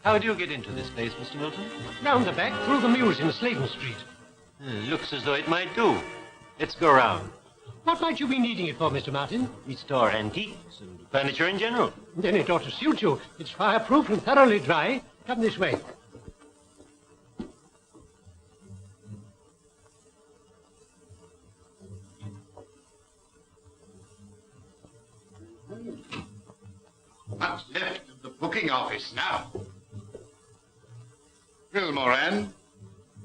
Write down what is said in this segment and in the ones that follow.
How do you get into this place, Mr. Milton? Round the back, through the mews in Sladen Street. Looks as though it might do. Let's go round. What might you be needing it for, Mr. Martin? We store antiques and furniture in general. Then it ought to suit you. It's fireproof and thoroughly dry. Come this way. What's left of the booking office now? Well, Moran,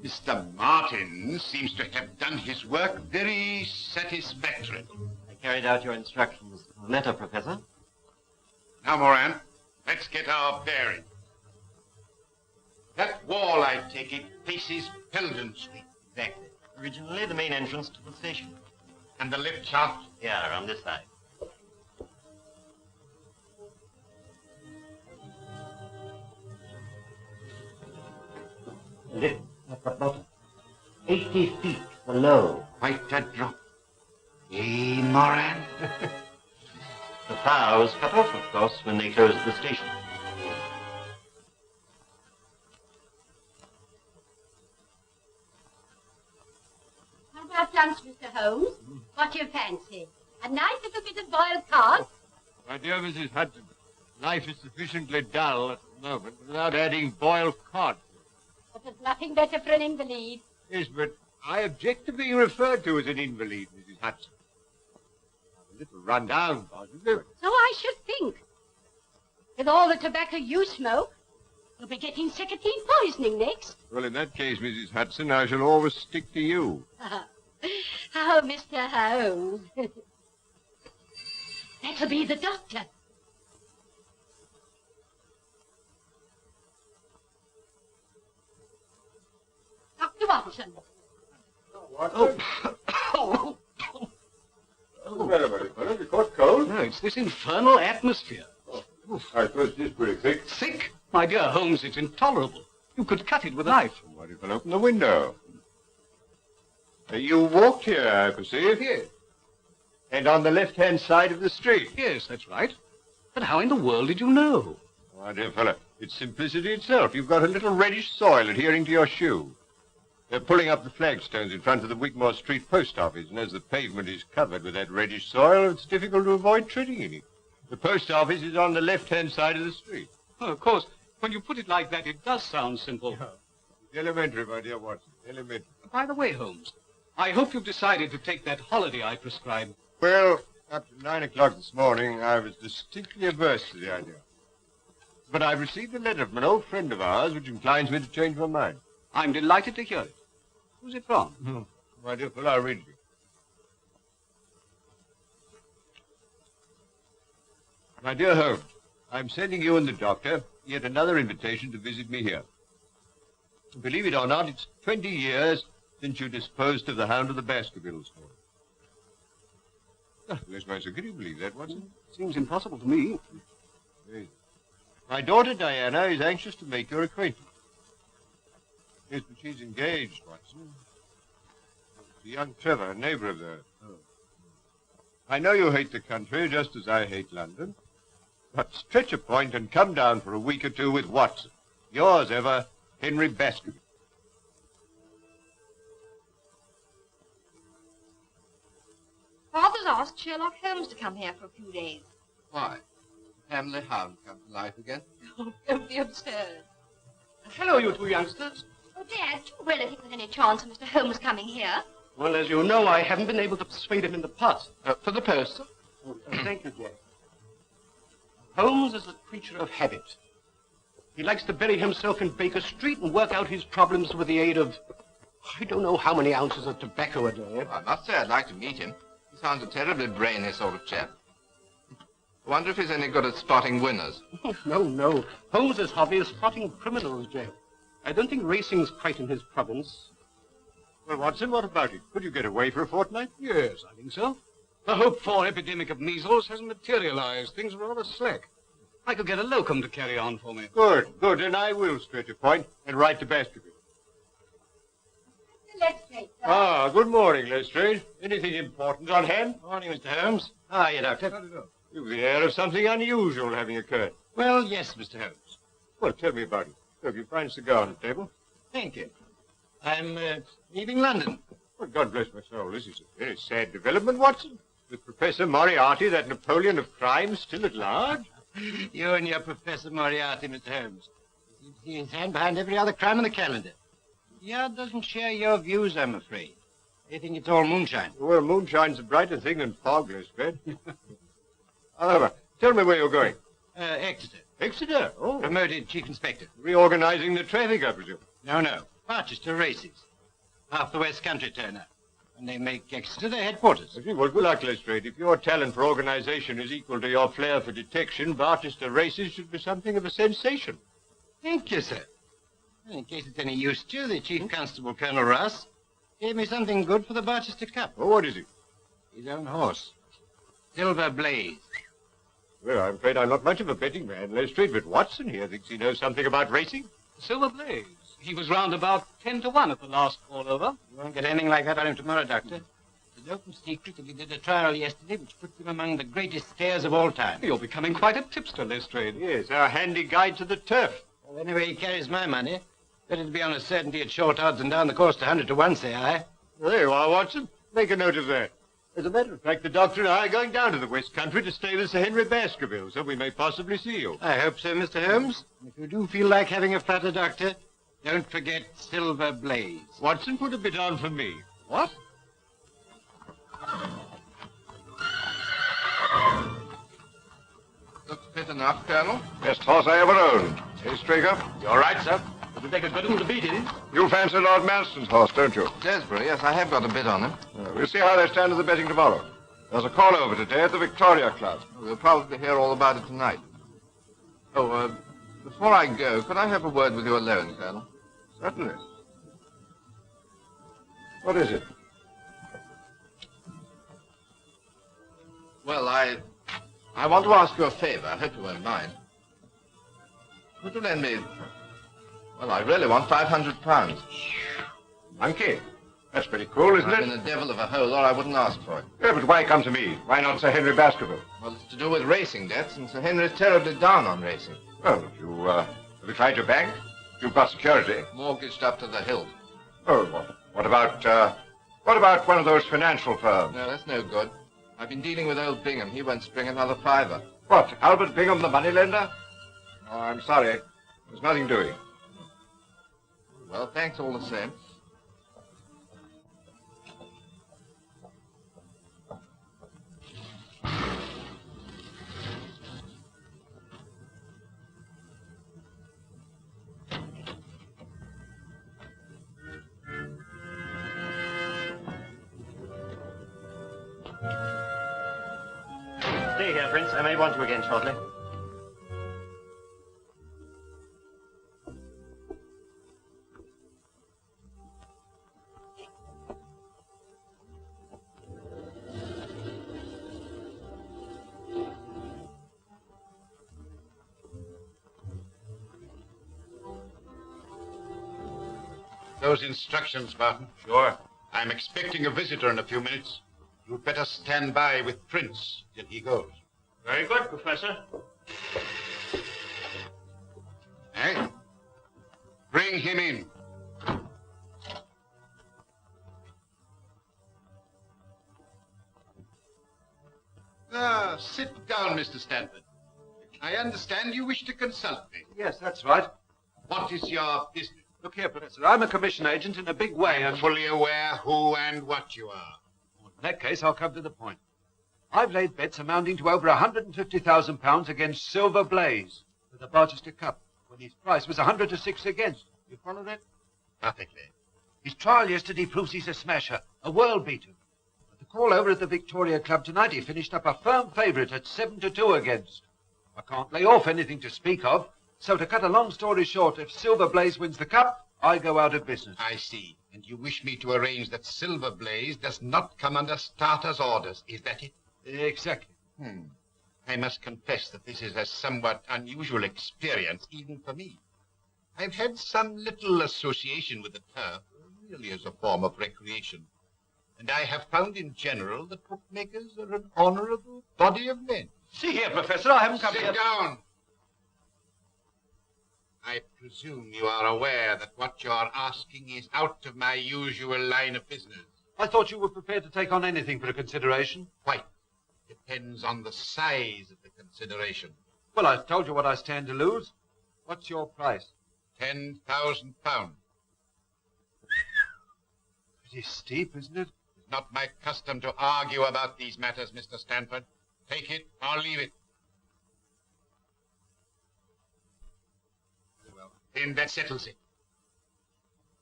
Mr. Martin seems to have done his work very satisfactorily. I carried out your instructions in the letter, Professor. Now, Moran, let's get our bearings. That wall, I take it, faces Peldon Street. Exactly. Originally the main entrance to the station. And the lift shaft? Yeah, on this side. Lift at the bottom. 80 feet below. Quite a drop. Eh, Moran? The power was cut off, of course, when they closed the station. How about lunch, Mr. Holmes? What do you fancy? A nice little bit of boiled cod? My dear Mrs. Hudson, life is sufficiently dull at the moment without adding boiled cod. But there's nothing better for an invalid. Yes, but I object to being referred to as an invalid, Mrs. Hudson. I'm a little run down, possibly. So I should think. With all the tobacco you smoke, you'll be getting nicotine poisoning next. Well, in that case, Mrs. Hudson, I shall always stick to you. Oh, Mr. Holmes. That'll be the doctor. Dr. Watson. Oh. Well, fellow, you caught cold? No, it's this infernal atmosphere. I suppose it is pretty thick. Thick? My dear Holmes, it's intolerable. You could cut it with a knife. What if I open the window? You walked here, I perceive. Yes. And on the left-hand side of the street. Yes, that's right. But how in the world did you know? My dear fellow, it's simplicity itself. You've got a little reddish soil adhering to your shoe. They're pulling up the flagstones in front of the Wigmore Street post office, and as the pavement is covered with that reddish soil, it's difficult to avoid treading in it. The post office is on the left-hand side of the street. Oh, of course, when you put it like that, it does sound simple. Yeah. It's elementary, my dear Watson, elementary. By the way, Holmes, I hope you've decided to take that holiday I prescribed. Well, up to 9 o'clock this morning, I was distinctly averse to the idea. But I've received a letter from an old friend of ours which inclines me to change my mind. I'm delighted to hear it. Who's it from? My dear fellow, I'll read it to you. My dear Holmes, I'm sending you and the doctor yet another invitation to visit me here. Believe it or not, it's 20 years since you disposed of the Hound of the Baskervilles for it. Ah, bless my soul, can you believe that, Watson? Seems impossible to me. Yes. My daughter Diana is anxious to make your acquaintance. Yes, but she's engaged, Watson. To young Trevor, a neighbor of theirs. Oh. I know you hate the country just as I hate London. But stretch a point and come down for a week or two with Watson. Yours ever, Henry Baskerville. Father's asked Sherlock Holmes to come here for a few days. Why? Family Hound come to life again? Oh, don't be absurd. Hello, you two youngsters. Oh, Dad, do you really think there's any chance of Mr. Holmes coming here? Well, as you know, I haven't been able to persuade him in the past. For the post. Thank you, Jack. Holmes is a creature of habit. He likes to bury himself in Baker Street and work out his problems with the aid of, I don't know how many ounces of tobacco a day. I must say I'd like to meet him. He sounds a terribly brainy sort of chap. I wonder if he's any good at spotting winners. No. Holmes's hobby is spotting criminals, Jack. I don't think racing's quite in his province. Well, Watson, what about it? Could you get away for a fortnight? Yes, I think so. The hoped-for epidemic of measles hasn't materialized. Things are rather slack. I could get a locum to carry on for me. Good, and I will stretch a point and write to Baskerville. Lestrade, sir. Ah, good morning, Lestrade. Anything important on hand? Morning, Mr. Holmes. How are you, Doctor? You've the air of something unusual having occurred. Well, yes, Mr. Holmes. Well, tell me about it. Look, you find a cigar on the table. Thank you. I'm leaving London. Well, God bless my soul. This is a very sad development, Watson. With Professor Moriarty, that Napoleon of crime, still at large. You and your Professor Moriarty, Mr. Holmes. You see his hand behind every other crime on the calendar. The Yard doesn't share your views, I'm afraid. They think it's all moonshine. Well, moonshine's a brighter thing than fog, Lestrade. However, tell me where you're going. Exeter. Exeter? Oh. Promoted Chief Inspector. Reorganizing the traffic, I presume. No. Barchester races. Half the West Country turn up. And they make Exeter their headquarters. I see. Well, good luck, Lestrade. If your talent for organization is equal to your flair for detection, Barchester races should be something of a sensation. Thank you, sir. In case it's any use to you, the Chief Constable, Colonel Ross, gave me something good for the Barchester Cup. Oh, what is it? His own horse. Silver Blaze. Well, I'm afraid I'm not much of a betting man, Lestrade, but Watson here thinks he knows something about racing. Silver Blaze. He was round about 10 to 1 at the last call over. You won't get anything like that on him tomorrow, Doctor. It's an open secret that we did a trial yesterday which puts him among the greatest stayers of all time. You're becoming quite a tipster, Lestrade. Yes, our handy guide to the turf. Well, anyway he carries my money, better to be on a certainty at short odds than down the course to 100 to 1, say I. There you are, Watson. Make a note of that. As a matter of fact, the doctor and I are going down to the West Country to stay with Sir Henry Baskervilles, so we may possibly see you. I hope so, Mr. Holmes. If you do feel like having a flutter, Doctor, don't forget Silver Blaze. Watson, put a bit on for me. What? Looks fit enough, Colonel. Best horse I ever owned. Hey, Straker? You all right, sir? It'll take a good one to beat it. You fancy Lord Manston's horse, don't you? Desborough, yes, I have got a bid on him. We'll see how they stand at the betting tomorrow. There's a call over today at the Victoria Club. We'll probably hear all about it tonight. Oh, before I go, could I have a word with you alone, Colonel? Certainly. What is it? Well, I want to ask you a favor. I hope you won't mind. Would you lend me... Well, I really want £500. Monkey. That's pretty cool, isn't I'm it? in a devil of a hole, or I wouldn't ask for it. Yeah, but why come to me? Why not Sir Henry Baskerville? Well, it's to do with racing debts, and Sir Henry's terribly down on racing. Well, have you tried your bank? You've got security. Mortgaged up to the hilt. Oh, what about one of those financial firms? No, that's no good. I've been dealing with old Bingham. He won't spring another fiver. What, Albert Bingham, the moneylender? Oh, I'm sorry. There's nothing doing. Well, thanks all the same. Stay here, Prince. I may want you again shortly. Those instructions, Barton. Sure. I'm expecting a visitor in a few minutes. You'd better stand by with Prince till he goes. Very good, Professor. Eh? Bring him in. Sit down, Mr. Stanford. I understand you wish to consult me. Yes, that's right. What is your business? Look here, Professor, I'm a commission agent in a big way, I'm and... fully aware who and what you are. In that case, I'll come to the point. I've laid bets amounting to over £150,000 against Silver Blaze for the Barchester Cup, when his price was 100 to 6 against. You follow that? Perfectly. His trial yesterday proves he's a smasher, a world beater. At the call over at the Victoria Club tonight, he finished up a firm favourite at 7 to 2 against. I can't lay off anything to speak of, so to cut a long story short, if Silver Blaze wins the cup, I go out of business. I see. And you wish me to arrange that Silver Blaze does not come under starter's orders. Is that it? Exactly. I must confess that this is a somewhat unusual experience, even for me. I've had some little association with the turf, really as a form of recreation. And I have found in general that bookmakers are an honorable body of men. See here, Professor, I haven't come Sit here... down. I presume you are aware that what you're asking is out of my usual line of business. I thought you were prepared to take on anything for a consideration. Quite. Depends on the size of the consideration. Well, I've told you what I stand to lose. What's your price? £10,000. Pretty steep, isn't it? It's not my custom to argue about these matters, Mr. Stanford. Take it or leave it. Very well. Then that settles it.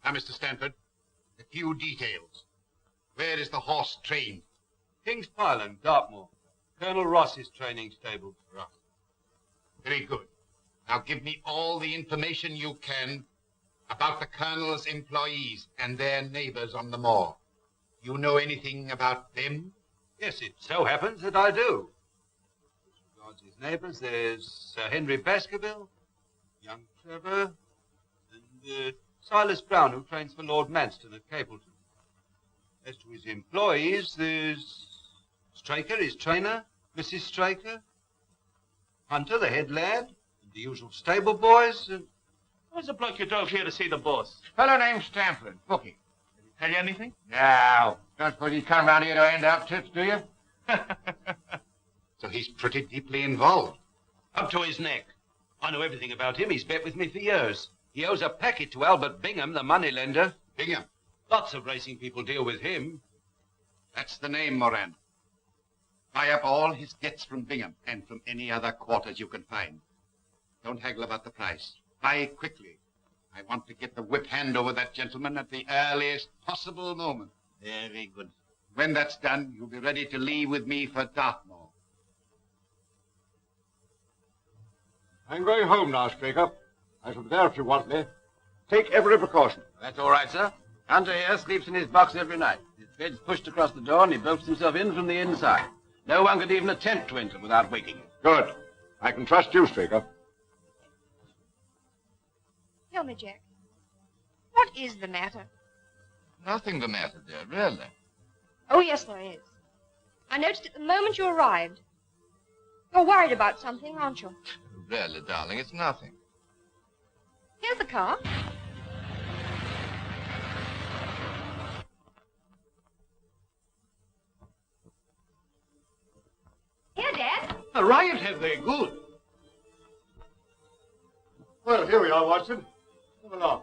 Now, Mr. Stanford, a few details. Where is the horse trained? King's Pyland, Dartmoor. Colonel Ross's training stable. Right. Very good. Now give me all the information you can about the Colonel's employees and their neighbors on the moor. You know anything about them? Yes, it so happens that I do. As regards his neighbors, there's Sir Henry Baskerville, young Trevor, and Silas Brown, who trains for Lord Manston at Capleton. As to his employees, there's Straker, his trainer, Mrs. Straker, Hunter, the head lad, and the usual stable boys. Where's the bloke you drove here to see the boss? Fellow named Stamford, bookie. Did he tell you anything? No. Don't suppose he's come round here to hand out tips, do you? So he's pretty deeply involved. Up to his neck. I know everything about him. He's bet with me for years. He owes a packet to Albert Bingham, the moneylender. Bingham. Lots of racing people deal with him. That's the name, Moran. Buy up all his debts from Bingham and from any other quarters you can find. Don't haggle about the price. Buy quickly. I want to get the whip hand over that gentleman at the earliest possible moment. Very good. When that's done, you'll be ready to leave with me for Dartmoor. I'm going home now, Straker. I shall be there if you want me. Take every precaution. That's all right, sir. Hunter here sleeps in his box every night. His bed's pushed across the door and he bolts himself in from the inside. No one could even attempt to enter without waking him. Good. I can trust you, Straker. Tell me, Jack, what is the matter? Nothing the matter, dear, really. Oh, yes, there is. I noticed it the moment you arrived. You're worried about something, aren't you? Really, darling, it's nothing. Here's the car. Here, Dad. A riot have they? Good. Well, here we are, Watson. Come along.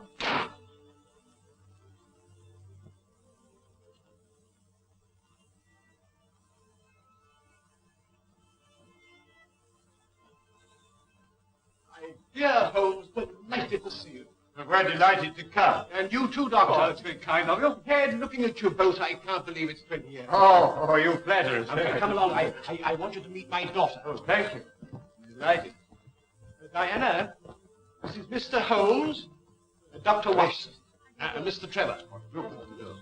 Dear Holmes, delighted to see you. We're delighted to come. And you too, Doctor. Oh, that's very kind of you. Dad, looking at you both, I can't believe it's 20 years. Oh, you flatter us. Okay, come along. I want you to meet my daughter. Oh, thank you. Delighted. Diana, this is Mr. Holmes, Dr. Watson, and Mr. Trevor.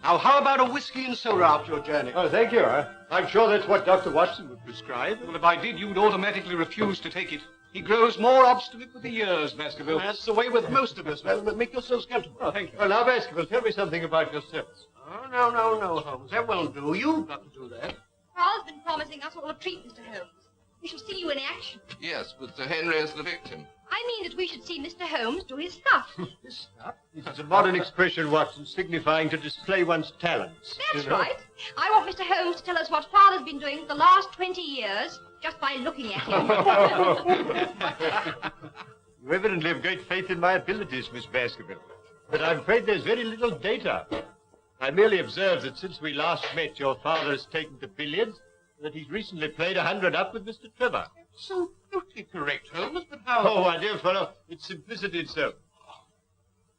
Now, how about a whiskey and soda after your journey? Oh, thank you. I'm sure that's what Dr. Watson would prescribe. Well, if I did, you'd automatically refuse to take it. He grows more obstinate with the years, Baskerville. That's the way with most of us. Well, make yourselves comfortable. Oh, thank you. Well, now, Baskerville, tell me something about yourselves. Oh, no, Holmes. That won't do. You've got to do that. Carl's been promising us all a treat, Mr. Holmes. We shall see you in action. Yes, with Sir Henry as the victim. I mean that we should see Mr. Holmes do his stuff. This stuff? This is a modern expression, Watson, signifying to display one's talents. That's you know? right. I want Mr. Holmes to tell us what Father's been doing for the last 20 years, just by looking at him. You evidently have great faith in my abilities, Miss Baskerville. But I'm afraid there's very little data. I merely observed that since we last met, your father has taken to billiards, and that he's recently played 100 up with Mr. Trevor. So totally correct, Holmes, but how? Oh, my dear fellow, it's simplicity itself.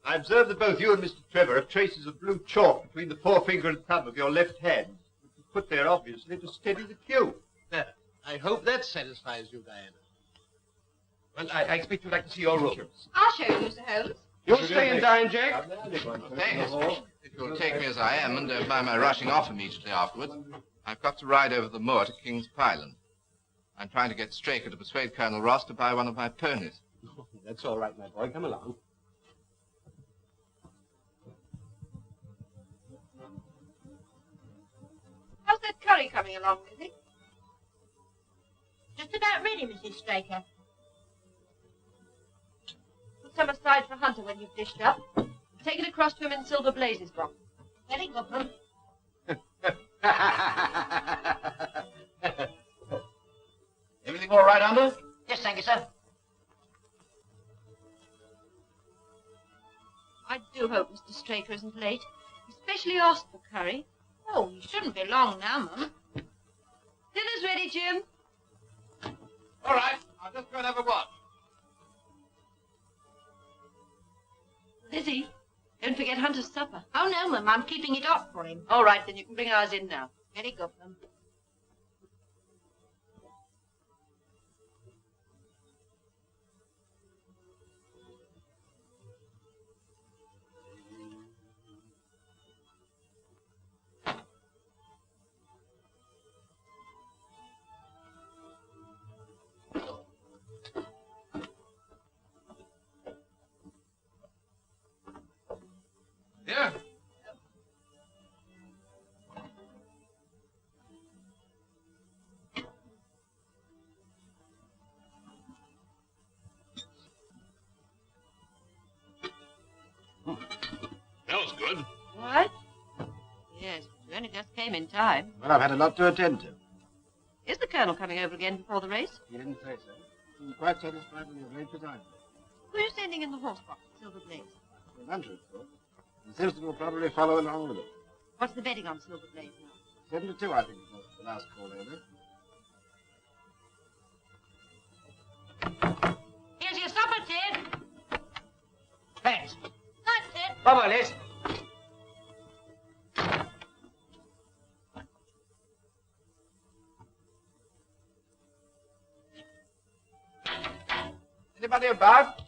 I observed that both you and Mr. Trevor have traces of blue chalk between the forefinger and thumb of your left hand, which is put there, obviously, to steady the cue. There. I hope that satisfies you, Diana. Well, I expect you'd like to see your room. I'll show you, Mr. Holmes. You'll stay and dine, Jack? Thanks. If you'll take me as I am and don't mind my rushing off immediately afterwards, I've got to ride over the moor to King's Pyland. I'm trying to get Straker to persuade Colonel Ross to buy one of my ponies. That's all right, my boy. Come along. How's that curry coming along, Lizzie? Just about ready, Mrs. Straker. It's some aside for Hunter when you've dished up. Take it across to him in Silver Blaze's box. Very good, ma'am. Everything all right, Under? Yes, thank you, sir. I do hope Mr. Straker isn't late. He specially asked for curry. Oh, he shouldn't be long now, Mum. Dinner's ready, Jim. All right, I'll just go and have a watch. Lizzie, don't forget Hunter's supper. Oh, no, Mum, I'm keeping it off for him. All right, then you can bring ours in now. Very good, Mum. Yeah? Smells good. What? Yes, but you only just came in time. Well, I've had a lot to attend to. Is the Colonel coming over again before the race? He didn't say so. I'm quite satisfied with your great design. Who are you sending in the horse box at Silver Blaze? The Hunter, of course. And Simpson will probably follow along with it. What's the betting on Silver Blaze now? 7-2, I think, was the last call over. Here's your supper, Ted. Thanks. Night, Ted. Bye-bye, Liz. Anybody about?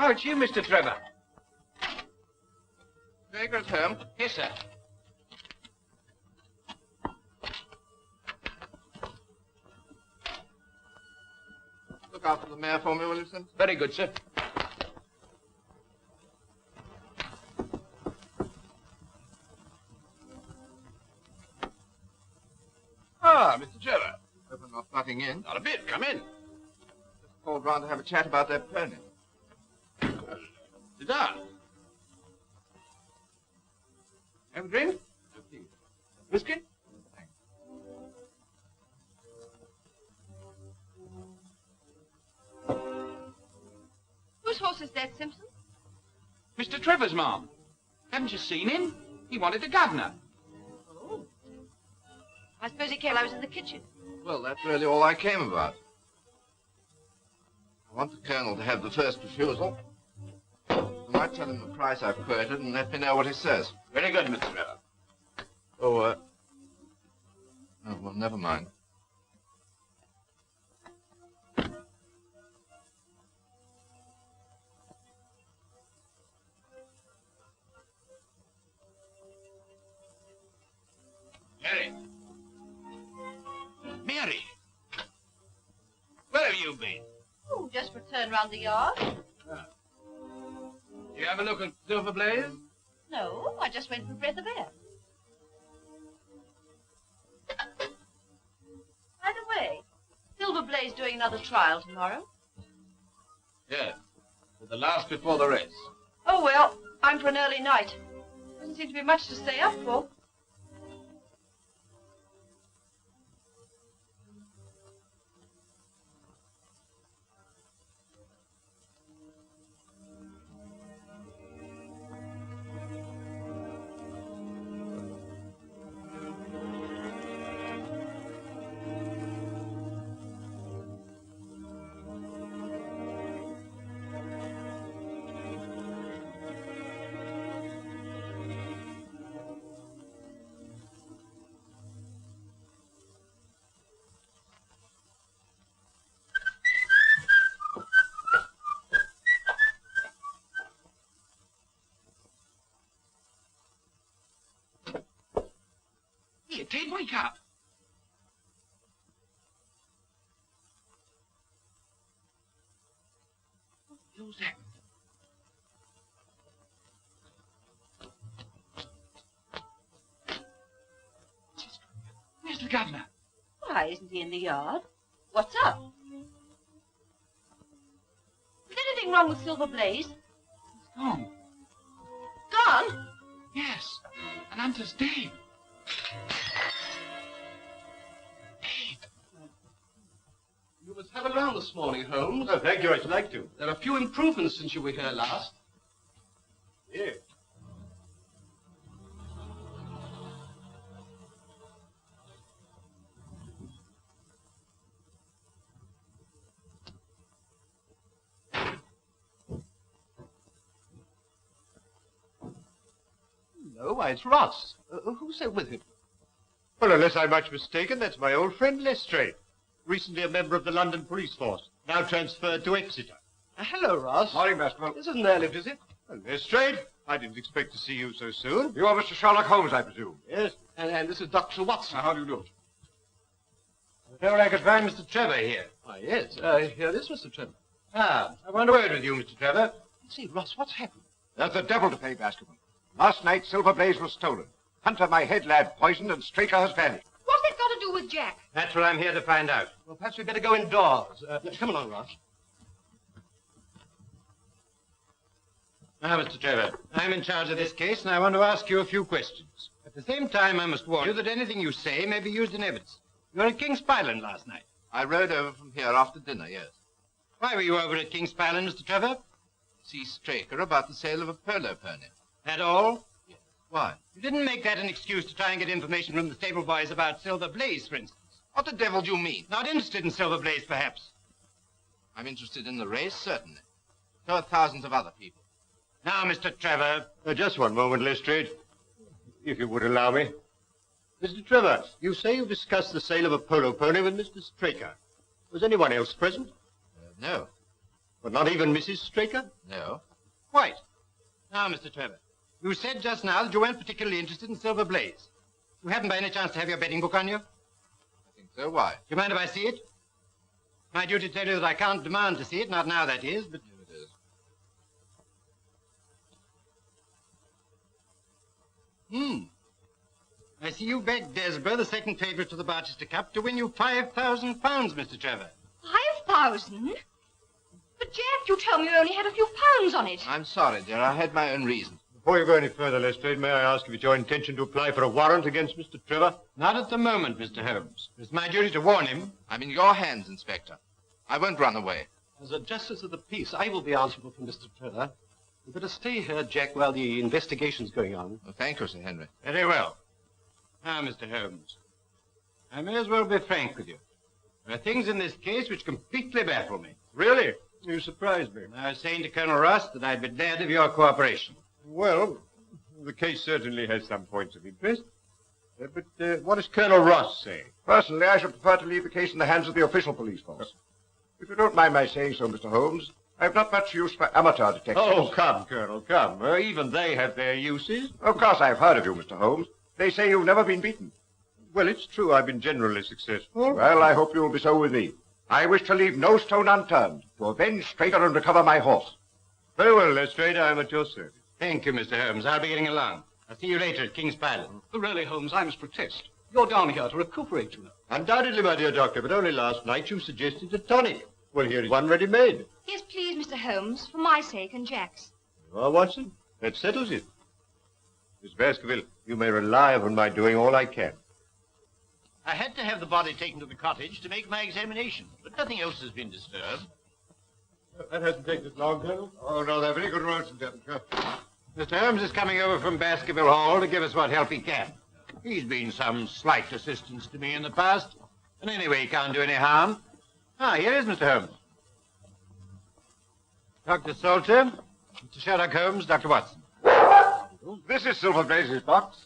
Oh, it's you, Mr. Trevor. Straker at home? Yes, sir. Look out for the mare for me, will you, Simpson? Very good, sir. Ah, Mr. Trevor. Hope I'm not butting in. Not a bit. Come in. Just called round to have a chat about that pony. Sit down. Have a drink? No, please. Whiskey? Thanks. Whose horse is that, Simpson? Mr. Trevor's, Ma'am. Haven't you seen him? He wanted the governor. Oh. I suppose he came. I was in the kitchen. Well, that's really all I came about. I want the Colonel to have the first refusal. I might tell him the price I've quoted and let me know what he says. Very good, Mr. Trevor. Oh, well, never mind. Mary. Mary. Where have you been? Oh, just returned round the yard. You have a look at Silver Blaze? No, I just went for a breath of air. By the way, Silver Blaze doing another trial tomorrow. Yes. But the last before the race. Oh, well, I'm for an early night. Doesn't seem to be much to stay up for. Here, Ted, wake up. What the hell's happened? Where's the governor? Why, isn't he in the yard? What's up? anything wrong with Silver Blaze? It's gone. Gone? Yes. And Hunter's dead. You must have a round this morning, Holmes. Oh, thank you. I'd like to. There are a few improvements since you were here last. Yes. No, why, it's Ross. Who's there with him? Well, unless I'm much mistaken, that's my old friend Lestrade. Recently a member of the London police force, now transferred to Exeter. Hello, Ross. Morning, Baskerville. This isn't airlift, is it? Well, Lestrade, I didn't expect to see you so soon. You are Mr. Sherlock Holmes, I presume? Yes. And this is Dr. Watson. How do you do? I felt I could find Mr. Trevor here. Ah, yes. Here is Mr. Trevor. Ah, I want a word with you, Mr. Trevor. See, Ross, what's happened? There's the devil to pay, Baskerville. Last night, Silver Blaze was stolen. Hunter, my head lad, poisoned, and Straker has vanished. What's that got to do with Jack? That's what I'm here to find out. Well, perhaps we'd better go indoors. Come along, Ross. Now, Mr. Trevor, I'm in charge of this case, and I want to ask you a few questions. At the same time, I must warn you that anything you say may be used in evidence. You were at King's Pyland last night. I rode over from here after dinner, yes. Why were you over at King's Pyland, Mr. Trevor? See Straker about the sale of a polo pony. At all? Yes. Why? You didn't make that an excuse to try and get information from the stable boys about Silver Blaze, for instance. What the devil do you mean? Not interested in Silver Blaze, perhaps. I'm interested in the race, certainly. So are thousands of other people. Now, Mr. Trevor. Just one moment, Lestrade, if you would allow me. Mr. Trevor, you say you discussed the sale of a polo pony with Mr. Straker. Was anyone else present? No. But not even Mrs. Straker? No. Quite. Now, Mr. Trevor, you said just now that you weren't particularly interested in Silver Blaze. You haven't by any chance to have your betting book on you? I think so. Why? Do you mind if I see it? My duty to tell you that I can't demand to see it, not now, that is, but... Here it is. I see you begged Desborough, the second favourite to the Barchester Cup, to win you £5,000, Mr. Trevor. 5,000? But, Jack, you told me you only had a few pounds on it. I'm sorry, dear. I had my own reasons. Before you go any further, Lestrade, may I ask if it's your intention to apply for a warrant against Mr. Trevor? Not at the moment, Mr. Holmes. It's my duty to warn him. I'm in your hands, Inspector. I won't run away. As a justice of the peace, I will be answerable for Mr. Trevor. You better stay here, Jack, while the investigation's going on. Well, thank you, Sir Henry. Very well. Now, Mr. Holmes, I may as well be frank with you. There are things in this case which completely baffle me. Really? You surprised me. I was saying to Colonel Ross that I'd be glad of your cooperation. Well, the case certainly has some points of interest. But what does Colonel Ross say? Personally, I should prefer to leave the case in the hands of the official police force. If you don't mind my saying so, Mr. Holmes, I've not much use for amateur detectives. Oh, come, Colonel, come. Even they have their uses. Of course, I've heard of you, Mr. Holmes. They say you've never been beaten. Well, it's true I've been generally successful. Well, I hope you'll be so with me. I wish to leave no stone unturned to avenge Straker and recover my horse. Very well, Lestrade, I'm at your service. Thank you, Mr. Holmes. I'll be getting along. I'll see you later at King's Pyland. Really, Holmes, I must protest. You're down here to recuperate, you know. Undoubtedly, my dear doctor, but only last night you suggested a tonic. Well, here is one ready-made. Yes, please, Mr. Holmes, for my sake and Jack's. Well, Watson, that settles it. Miss Baskerville, you may rely upon my doing all I can. I had to have the body taken to the cottage to make my examination, but nothing else has been disturbed. That hasn't taken us long, Colonel. Oh, no, they're very good roads, Devonshire. Mr. Holmes is coming over from Baskerville Hall to give us what help he can. He's been some slight assistance to me in the past, and anyway, he can't do any harm. Ah, here is Mr. Holmes. Dr. Salter, Mr. Sherlock Holmes, Dr. Watson. This is Silver Blaze's box.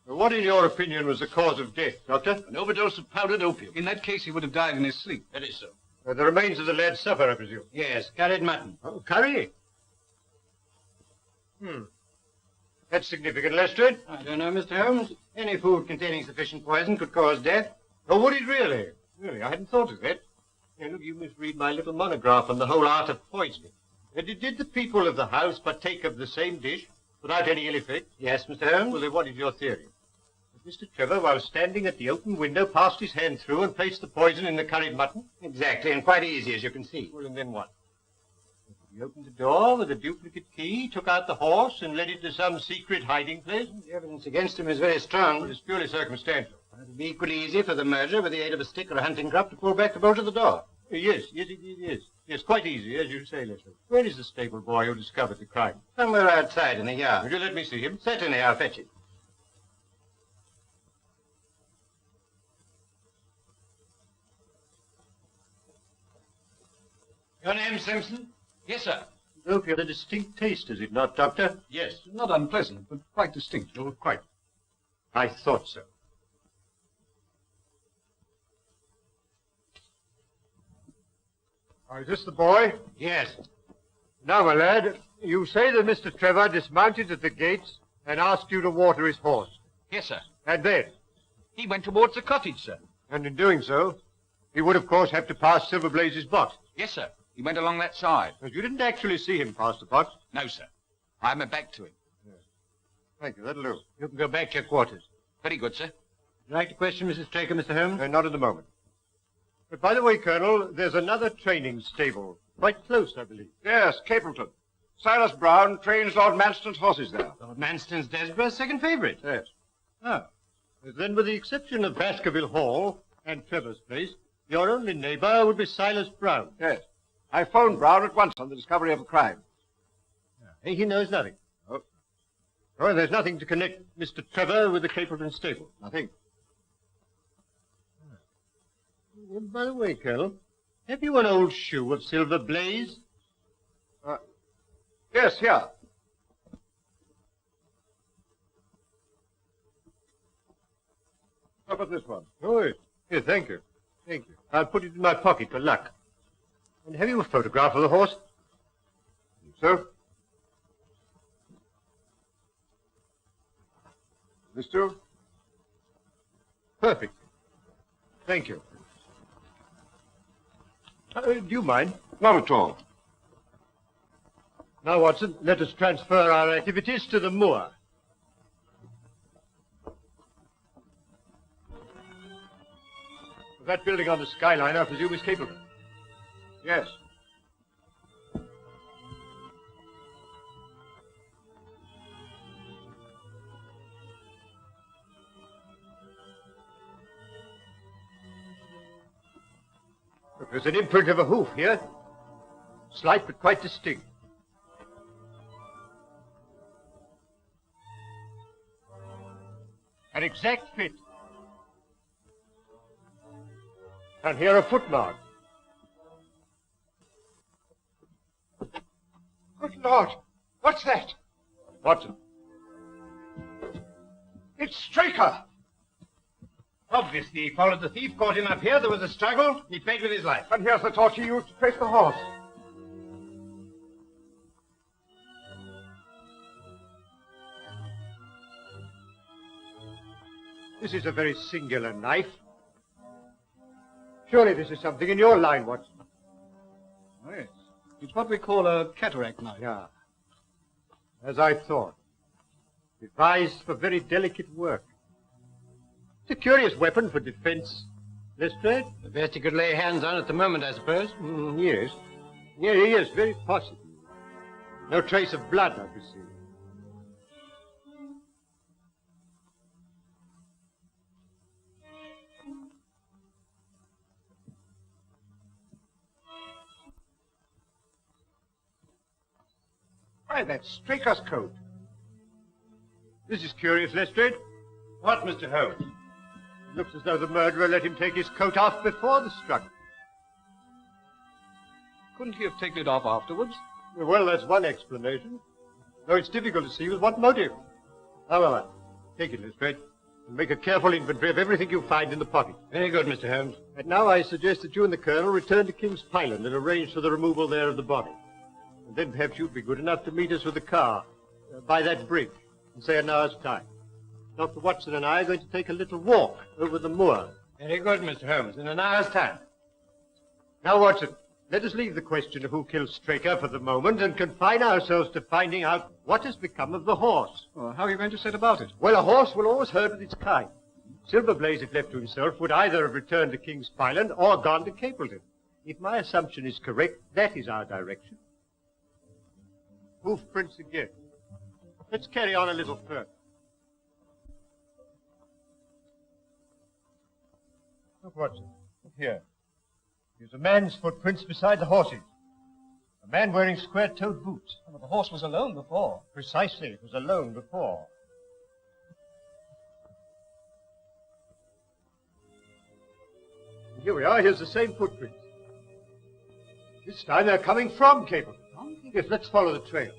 What, in your opinion, was the cause of death, Doctor? An overdose of powdered opium. In that case, he would have died in his sleep. That is so. The remains of the lad's supper, I presume? Yes, curried mutton. Oh, curry? That's significant, Lestrade. I don't know, Mr. Holmes. Any food containing sufficient poison could cause death. Oh, would it really? Really, I hadn't thought of that. Now, look, you misread my little monograph on the whole art of poisoning. Did the people of the house partake of the same dish without any ill effect? Yes, Mr. Holmes. Well, then what is your theory? Mr. Trevor, while standing at the open window, passed his hand through and placed the poison in the curried mutton? Exactly, and quite easy, as you can see. Well, and then what? He opened the door with a duplicate key, took out the horse, and led it to some secret hiding place? The evidence against him is very strong. Well, it's purely circumstantial. It would be equally easy for the murderer, with the aid of a stick or a hunting crop, to pull back the bolt of the door. Yes, it is. Yes, quite easy, as you say, Leslie. Where is the stable boy who discovered the crime? Somewhere outside in the yard. Would you let me see him? Certainly, I'll fetch it. Your name, Simpson? Yes, sir. Hope you have a distinct taste, is it not, Doctor? Yes, not unpleasant, but quite distinct. Oh, quite. I thought so. Is this the boy? Yes. Now, my lad, you say that Mr. Trevor dismounted at the gates and asked you to water his horse. Yes, sir. And then? He went towards the cottage, sir. And in doing so, he would, of course, have to pass Silver Blaze's box. Yes, sir. He went along that side. But you didn't actually see him pass the box? No, sir. I had my back to him. Yes. Thank you, that'll do. You can go back to your quarters. Very good, sir. Would you like to question Mrs. Straker, Mr. Holmes? Not at the moment. But by the way, Colonel, there's another training stable. Quite close, I believe. Yes, Capleton. Silas Brown trains Lord Manston's horses there. Lord Manston's Desborough's second favourite. Yes. Ah. Then, with the exception of Baskerville Hall and Trevor's place, your only neighbour would be Silas Brown. Yes. I phoned Brown at once on the discovery of a crime. He knows nothing. Oh, and there's nothing to connect Mr. Trevor with the Capleton stable. Nothing. Well, by the way, Colonel, have you an old shoe of Silver Blaze? Yes, here. How about this one? Oh, yes. Here, thank you. Thank you. I'll put it in my pocket for luck. And have you a photograph of the horse? So? This too? Perfect. Thank you. Do you mind? Not at all. Now, Watson, let us transfer our activities to the moor. That building on the skyline, I presume, is Capleton. Yes. Look, there's an imprint of a hoof here. Slight but quite distinct. An exact fit. And here a footmark. Good Lord! What's that? Watson. It's Straker! Obviously, he followed the thief, caught him up here, there was a struggle, he paid with his life. And here's the torch he used to trace the horse. This is a very singular knife. Surely this is something in your line, Watson. Oh, yes. It's what we call a cataract knife. Yeah. As I thought. Devised for very delicate work. It's a curious weapon for defense. Lestrade? The best he could lay hands on at the moment, I suppose. Yes. Yes, very possible. No trace of blood, I perceive. Why, that's Straker's coat. This is curious, Lestrade. What, Mr. Holmes? It looks as though the murderer let him take his coat off before the struggle. Couldn't he have taken it off afterwards? Well, that's one explanation. Though it's difficult to see with what motive. However, take it, Lestrade, and make a careful inventory of everything you find in the pocket. Very good, Mr. Holmes. And now I suggest that you and the Colonel return to King's Pyland and arrange for the removal there of the body. And then perhaps you'd be good enough to meet us with the car by that bridge in, say, an hour's time. Dr. Watson and I are going to take a little walk over the moor. Very good, Mr. Holmes, in an hour's time. Now, Watson, let us leave the question of who killed Straker for the moment and confine ourselves to finding out what has become of the horse. Well, how are you going to set about it? Well, a horse will always herd with its kind. Silverblaze, if left to himself, would either have returned to King's Pyland or gone to Capleton. If my assumption is correct, that is our direction. Hoof prints again. Let's carry on a little further. Look, Watson. Look here. There's a man's footprints beside the horse's. A man wearing square-toed boots. Well, the horse was alone before. Precisely. It was alone before. Here we are. Here's the same footprints. This time they're coming from Capleton. Yes, let's follow the trail.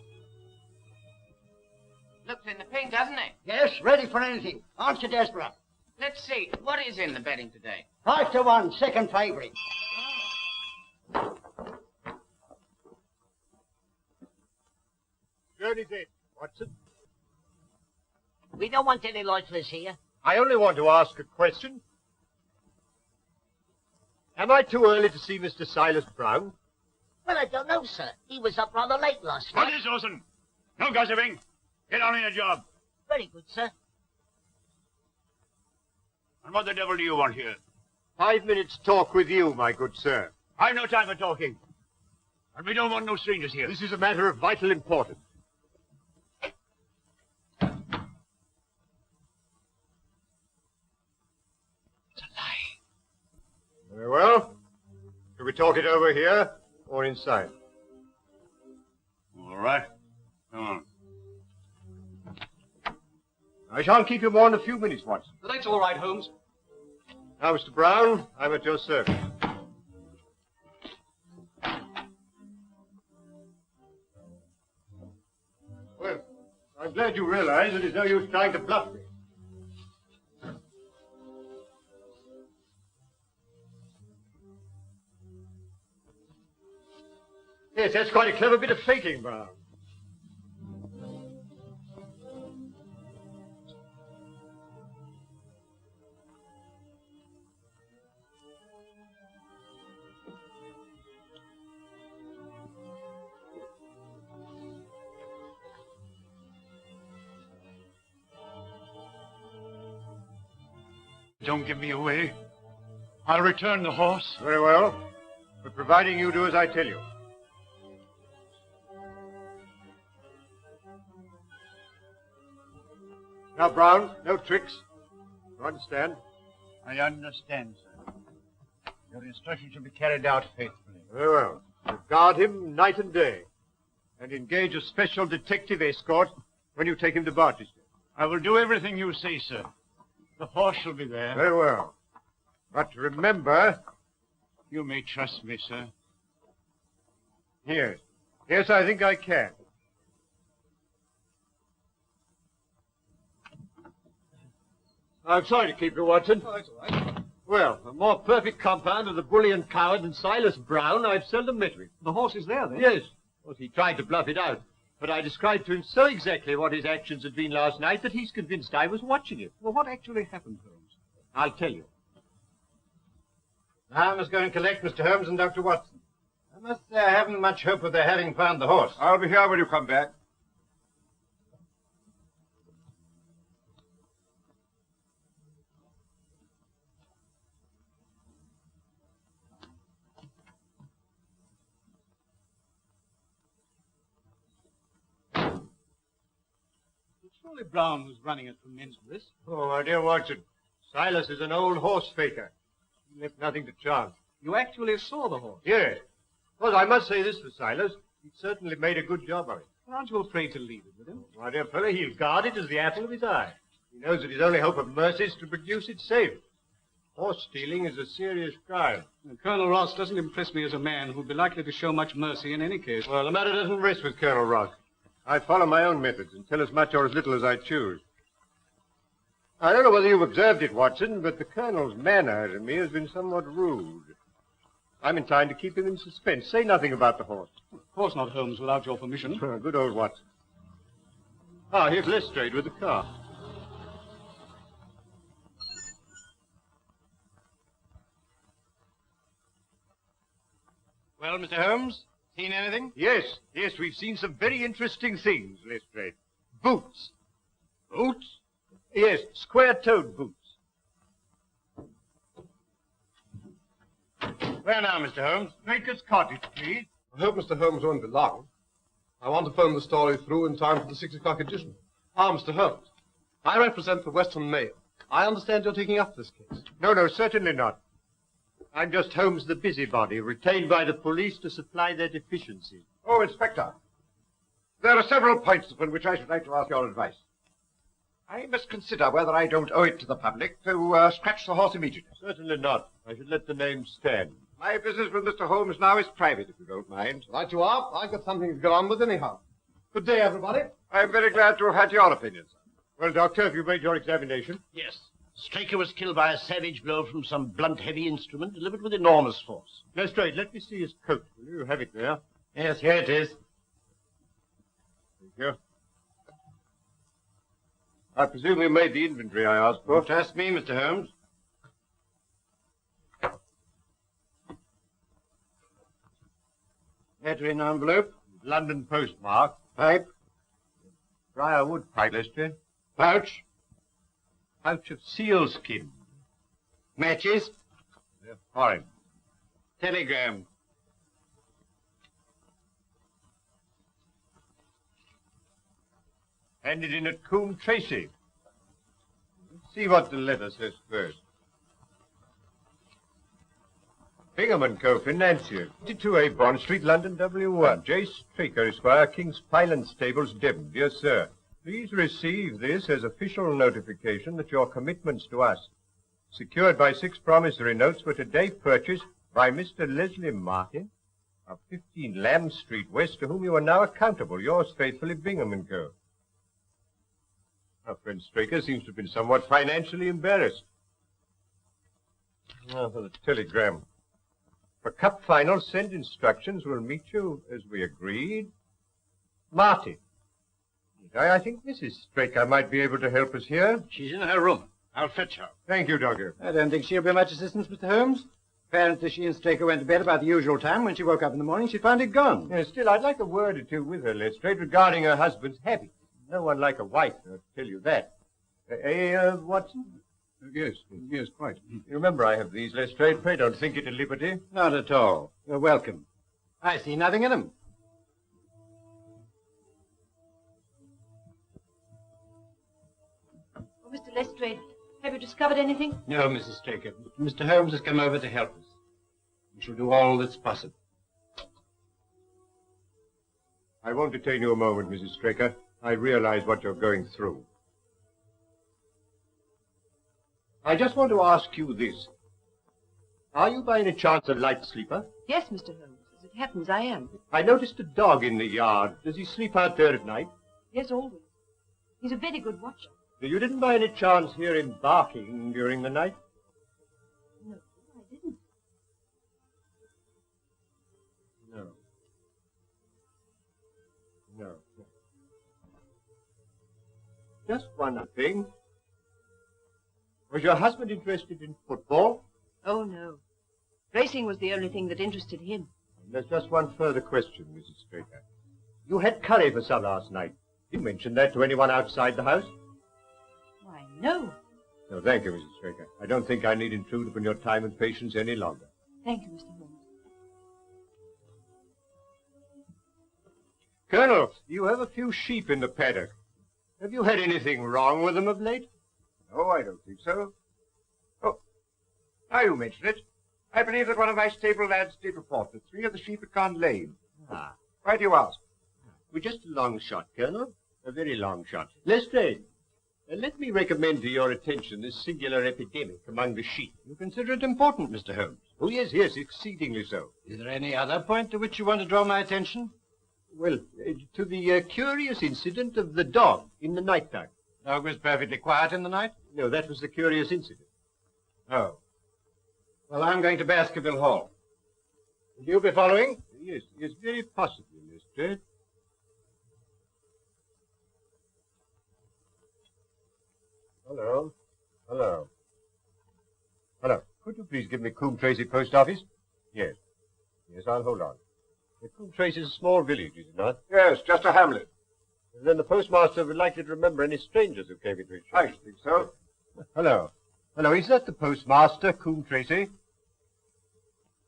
Looks in the pink, doesn't it? Yes, ready for anything. Aren't you desperate? Let's see. What is in the betting today? 5-1, second favourite. Journey's in, Watson. We don't want any lifeless here. I only want to ask a question. Am I too early to see Mr. Silas Brown? Well, I don't know, sir. He was up rather late last night. What is, Orson? No gossiping. Get on in your job. Very good, sir. And what the devil do you want here? 5 minutes' talk with you, my good sir. I've no time for talking. And we don't want no strangers here. This is a matter of vital importance. It's a lie. Very well. Shall we talk it over here or inside? All right. Come on. I shan't keep you more than a few minutes, Watson. That's all right, Holmes. Now, Mr. Brown, I'm at your service. Well, I'm glad you realize that it's no use trying to bluff me. Yes, that's quite a clever bit of faking, Brown. Don't give me away. I'll return the horse. Very well, but providing you do as I tell you. Now, Brown, no tricks. You understand? I understand, sir. Your instructions shall be carried out faithfully. Very well. You guard him night and day, and engage a special detective escort when you take him to Barchester. I will do everything you say, sir. The horse shall be there. Very well. But remember... You may trust me, sir. Yes. Yes, I think I can. I'm sorry to keep you, Watson. Oh, that's all right. Well, a more perfect compound of the bully and coward than Silas Brown I've seldom met with. The horse is there, then? Yes. Of course, he tried to bluff it out. But I described to him so exactly what his actions had been last night that he's convinced I was watching him. Well, what actually happened, Holmes? I'll tell you. I must go and collect Mr. Holmes and Dr. Watson. I must say I haven't much hope of their having found the horse. I'll be here when you come back. Surely Brown was running it from men's risk. Oh, my dear Watson, Silas is an old horse faker. He left nothing to chance. You actually saw the horse? Yes. Well, I must say this for Silas. He certainly made a good job of it. Aren't you afraid to leave it with him? My dear fellow, he'll guard it as the apple of his eye. He knows that his only hope of mercy is to produce it safe. Horse stealing is a serious crime. Colonel Ross doesn't impress me as a man who'd be likely to show much mercy in any case. Well, the matter doesn't rest with Colonel Ross. I follow my own methods and tell as much or as little as I choose. I don't know whether you've observed it, Watson, but the Colonel's manner to me has been somewhat rude. I'm inclined to keep him in suspense. Say nothing about the horse. Of course not, Holmes, without your permission. Good old Watson. Ah, here's Lestrade with the car. Well, Well, Mr. Holmes, seen anything? Yes, we've seen some very interesting things, Lestrade. Boots. Boots? Yes, square-toed boots. Where now, Mr. Holmes? Baker's Cottage, please. I hope Mr. Holmes won't be long. I want to phone the story through in time for the 6 o'clock edition. Ah, Mr. Holmes, I represent the Western Mail. I understand you're taking up this case. No, certainly not. I'm just Holmes the busybody, retained by the police to supply their deficiencies. Oh, Inspector, there are several points upon which I should like to ask your advice. I must consider whether I don't owe it to the public to scratch the horse immediately. Certainly not. I should let the name stand. My business with Mr. Holmes now is private, if you don't mind. Right you are. I've got something to get on with anyhow. Good day, everybody. I'm very glad to have had your opinion, sir. Well, Doctor, have you made your examination? Yes. Straker was killed by a savage blow from some blunt, heavy instrument delivered with enormous force. Lestrade, let me see his coat. Will you have it there? Yes, here it is. Thank you. I presume you made the inventory I asked for. Trust me, Mr. Holmes. Letter in envelope. London postmark. Pipe. Briarwood pipe, Lestrade. Pouch. Pouch of sealskin. Matches. They're foreign. Telegram. Handed in at Coombe Tracy. Let's see what the letter says first. Bingham & Co. Financier, 22A Bond Street, London, W1. J. Straker, Esquire, King's Pyland Stables, Devon. Dear Sir, please receive this as official notification that your commitments to us, secured by 6 promissory notes, were today purchased by Mr. Leslie Martin of 15 Lamb Street West, to whom you are now accountable. Yours faithfully, Bingham & Co. Our friend Straker seems to have been somewhat financially embarrassed. Now for the telegram. For cup final, send instructions. We'll meet you as we agreed. Martin. I think Mrs. Straker might be able to help us here. She's in her room. I'll fetch her. Thank you, Doctor. I don't think she'll be much assistance, Mr. Holmes. Apparently she and Straker went to bed about the usual time. When she woke up in the morning, she found it gone. Still, I'd like a word or two with her, Lestrade, regarding her husband's habits. No one like a wife, I'll tell you that. Watson? Yes, quite. You remember I have these, Lestrade. Pray don't think it a liberty. Not at all. You're welcome. I see nothing in them. Oh, Mr. Lestrade, have you discovered anything? No, Mrs. Straker. Mr. Holmes has come over to help us. We shall do all that's possible. I won't detain you a moment, Mrs. Straker. I realize what you're going through. I just want to ask you this. Are you by any chance a light sleeper? Yes, Mr. Holmes. As it happens, I am. I noticed a dog in the yard. Does he sleep out there at night? Yes, always. He's a very good watcher. You didn't by any chance hear him barking during the night? No, I didn't. No. Just one thing. Was your husband interested in football? Oh, no. Racing was the only thing that interested him. There's just one further question, Mrs. Straker. You had curry for supper last night. Did you mention that to anyone outside the house? Why, no. No, thank you, Mrs. Straker. I don't think I need intrude upon your time and patience any longer. Thank you, Mr. Holmes. Colonel, you have a few sheep in the paddock. Have you had anything wrong with them of late? No, I don't think so. Oh, now you mention it. I believe that one of my stable lads did report that 3 of the sheep had gone lame. Ah. Why do you ask? Well, just a long shot, Colonel. A very long shot. Lestrade, let me recommend to your attention this singular epidemic among the sheep. You consider it important, Mr. Holmes? Oh, yes, exceedingly so. Is there any other point to which you want to draw my attention? Well, to the curious incident of the dog in the night time. Dog was perfectly quiet in the night? No, that was the curious incident. Oh. Well, I'm going to Baskerville Hall. Will you be following? Yes, very possibly, Lestrade. Hello. Could you please give me Coombe Tracy Post Office? Yes. Yes, I'll hold on. Coombe Trace is a small village, is it not? Yes, just a hamlet. And then the postmaster would likely to remember any strangers who came into his shop. I think so. Hello. Hello, is that the postmaster, Coombe Tracy?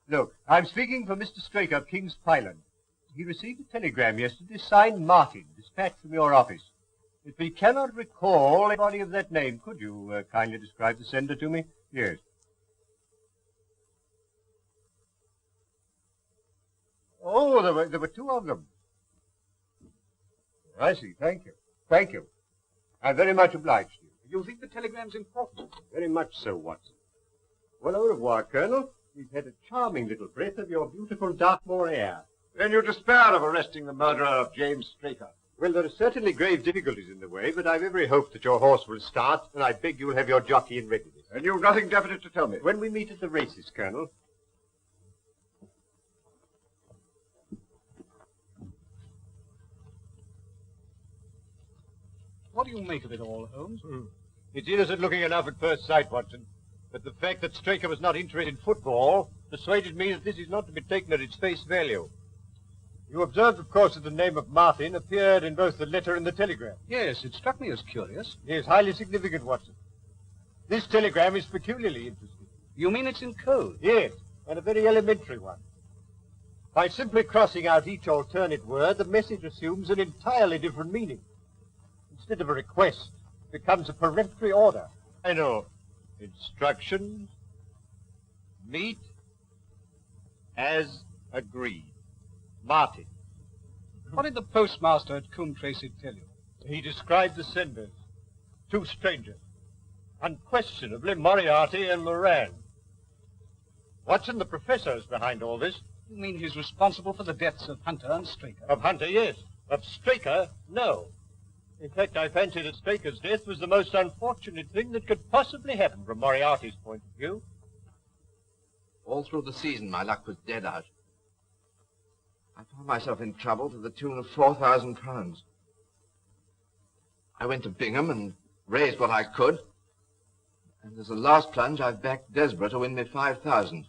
Look, I'm speaking for Mr. Straker of King's Pyland. He received a telegram yesterday signed Martin, dispatched from your office. If he cannot recall anybody of that name, could you kindly describe the sender to me? Yes. Oh, there were two of them. I see. Thank you. Thank you. I'm very much obliged to you. You think the telegram's important? Very much so, Watson. Well, au revoir, Colonel. We've had a charming little breath of your beautiful Dartmoor air. Then you despair of arresting the murderer of James Straker? Well, there are certainly grave difficulties in the way, but I've every hope that your horse will start, and I beg you'll have your jockey in readiness. And you've nothing definite to tell me? When we meet at the races, Colonel. What do you make of it all, Holmes? It's innocent looking enough at first sight, Watson. But the fact that Straker was not interested in football persuaded me that this is not to be taken at its face value. You observed, of course, that the name of Martin appeared in both the letter and the telegram. Yes, it struck me as curious. Yes, highly significant, Watson. This telegram is peculiarly interesting. You mean it's in code? Yes, and a very elementary one. By simply crossing out each alternate word, the message assumes an entirely different meaning. Instead of a request, it becomes a peremptory order. I know. Instructions. Meet as agreed. Martin. What did the postmaster at Coombe Tracy tell you? He described the senders. Two strangers. Unquestionably Moriarty and Moran. Watson, the professor, is behind all this. You mean he's responsible for the deaths of Hunter and Straker? Of Hunter, yes. Of Straker, no. In fact, I fancy that Straker's death was the most unfortunate thing that could possibly happen from Moriarty's point of view. All through the season, my luck was dead out. I found myself in trouble to the tune of £4,000. I went to Bingham and raised what I could. And as a last plunge, I've backed Desborough to win me 5,000.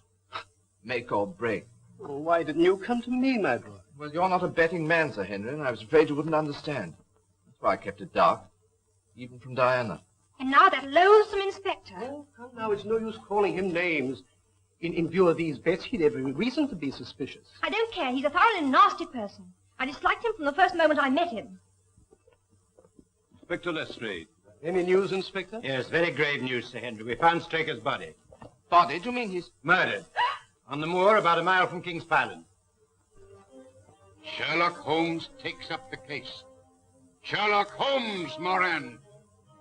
Make or break. Well, why didn't you come to me, my boy? Well, you're not a betting man, Sir Henry, and I was afraid you wouldn't understand. That's why I kept it dark, even from Diana. And now that loathsome inspector. Oh, come now, it's no use calling him names. In view of these bets, he'd every reason to be suspicious. I don't care. He's a thoroughly nasty person. I disliked him from the first moment I met him. Inspector Lestrade. Any news, Inspector? Yes, very grave news, Sir Henry. We found Straker's body. Body? Do you mean he's... Murdered. On the moor about a mile from King's Pyland. Sherlock Holmes takes up the case. Sherlock Holmes, Moran.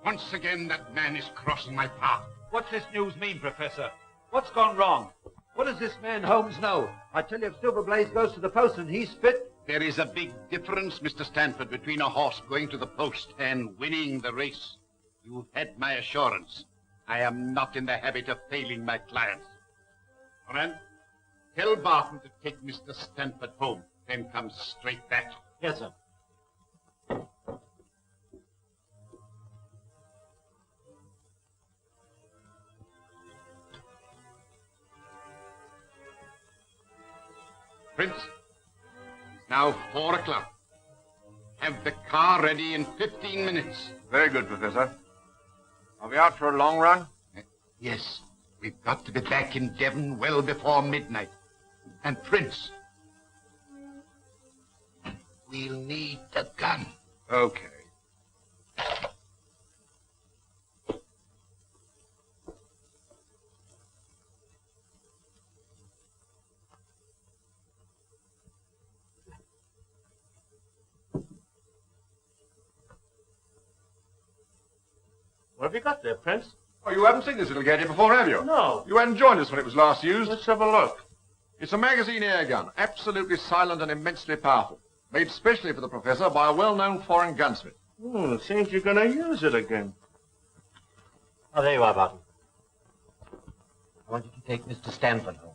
Once again, that man is crossing my path. What's this news mean, Professor? What's gone wrong? What does this man Holmes know? I tell you, if Silver Blaze goes to the post and he's fit... There is a big difference, Mr. Stanford, between a horse going to the post and winning the race. You've had my assurance. I am not in the habit of failing my clients. Moran, tell Barton to take Mr. Stanford home, then come straight back. Yes, sir. Prince, it's now 4 o'clock. Have the car ready in 15 minutes. Very good, Professor. Are we out for a long run? Yes, we've got to be back in Devon well before midnight. And Prince, we'll need the gun. Okay. What have you got there, Prince? Oh, you haven't seen this little gadget before, have you? No. You hadn't joined us when it was last used. Let's have a look. It's a magazine air gun, absolutely silent and immensely powerful. Made specially for the Professor by a well-known foreign gunsmith. It seems you're going to use it again. Oh, there you are, Barton. I want you to take Mr. Stanford home.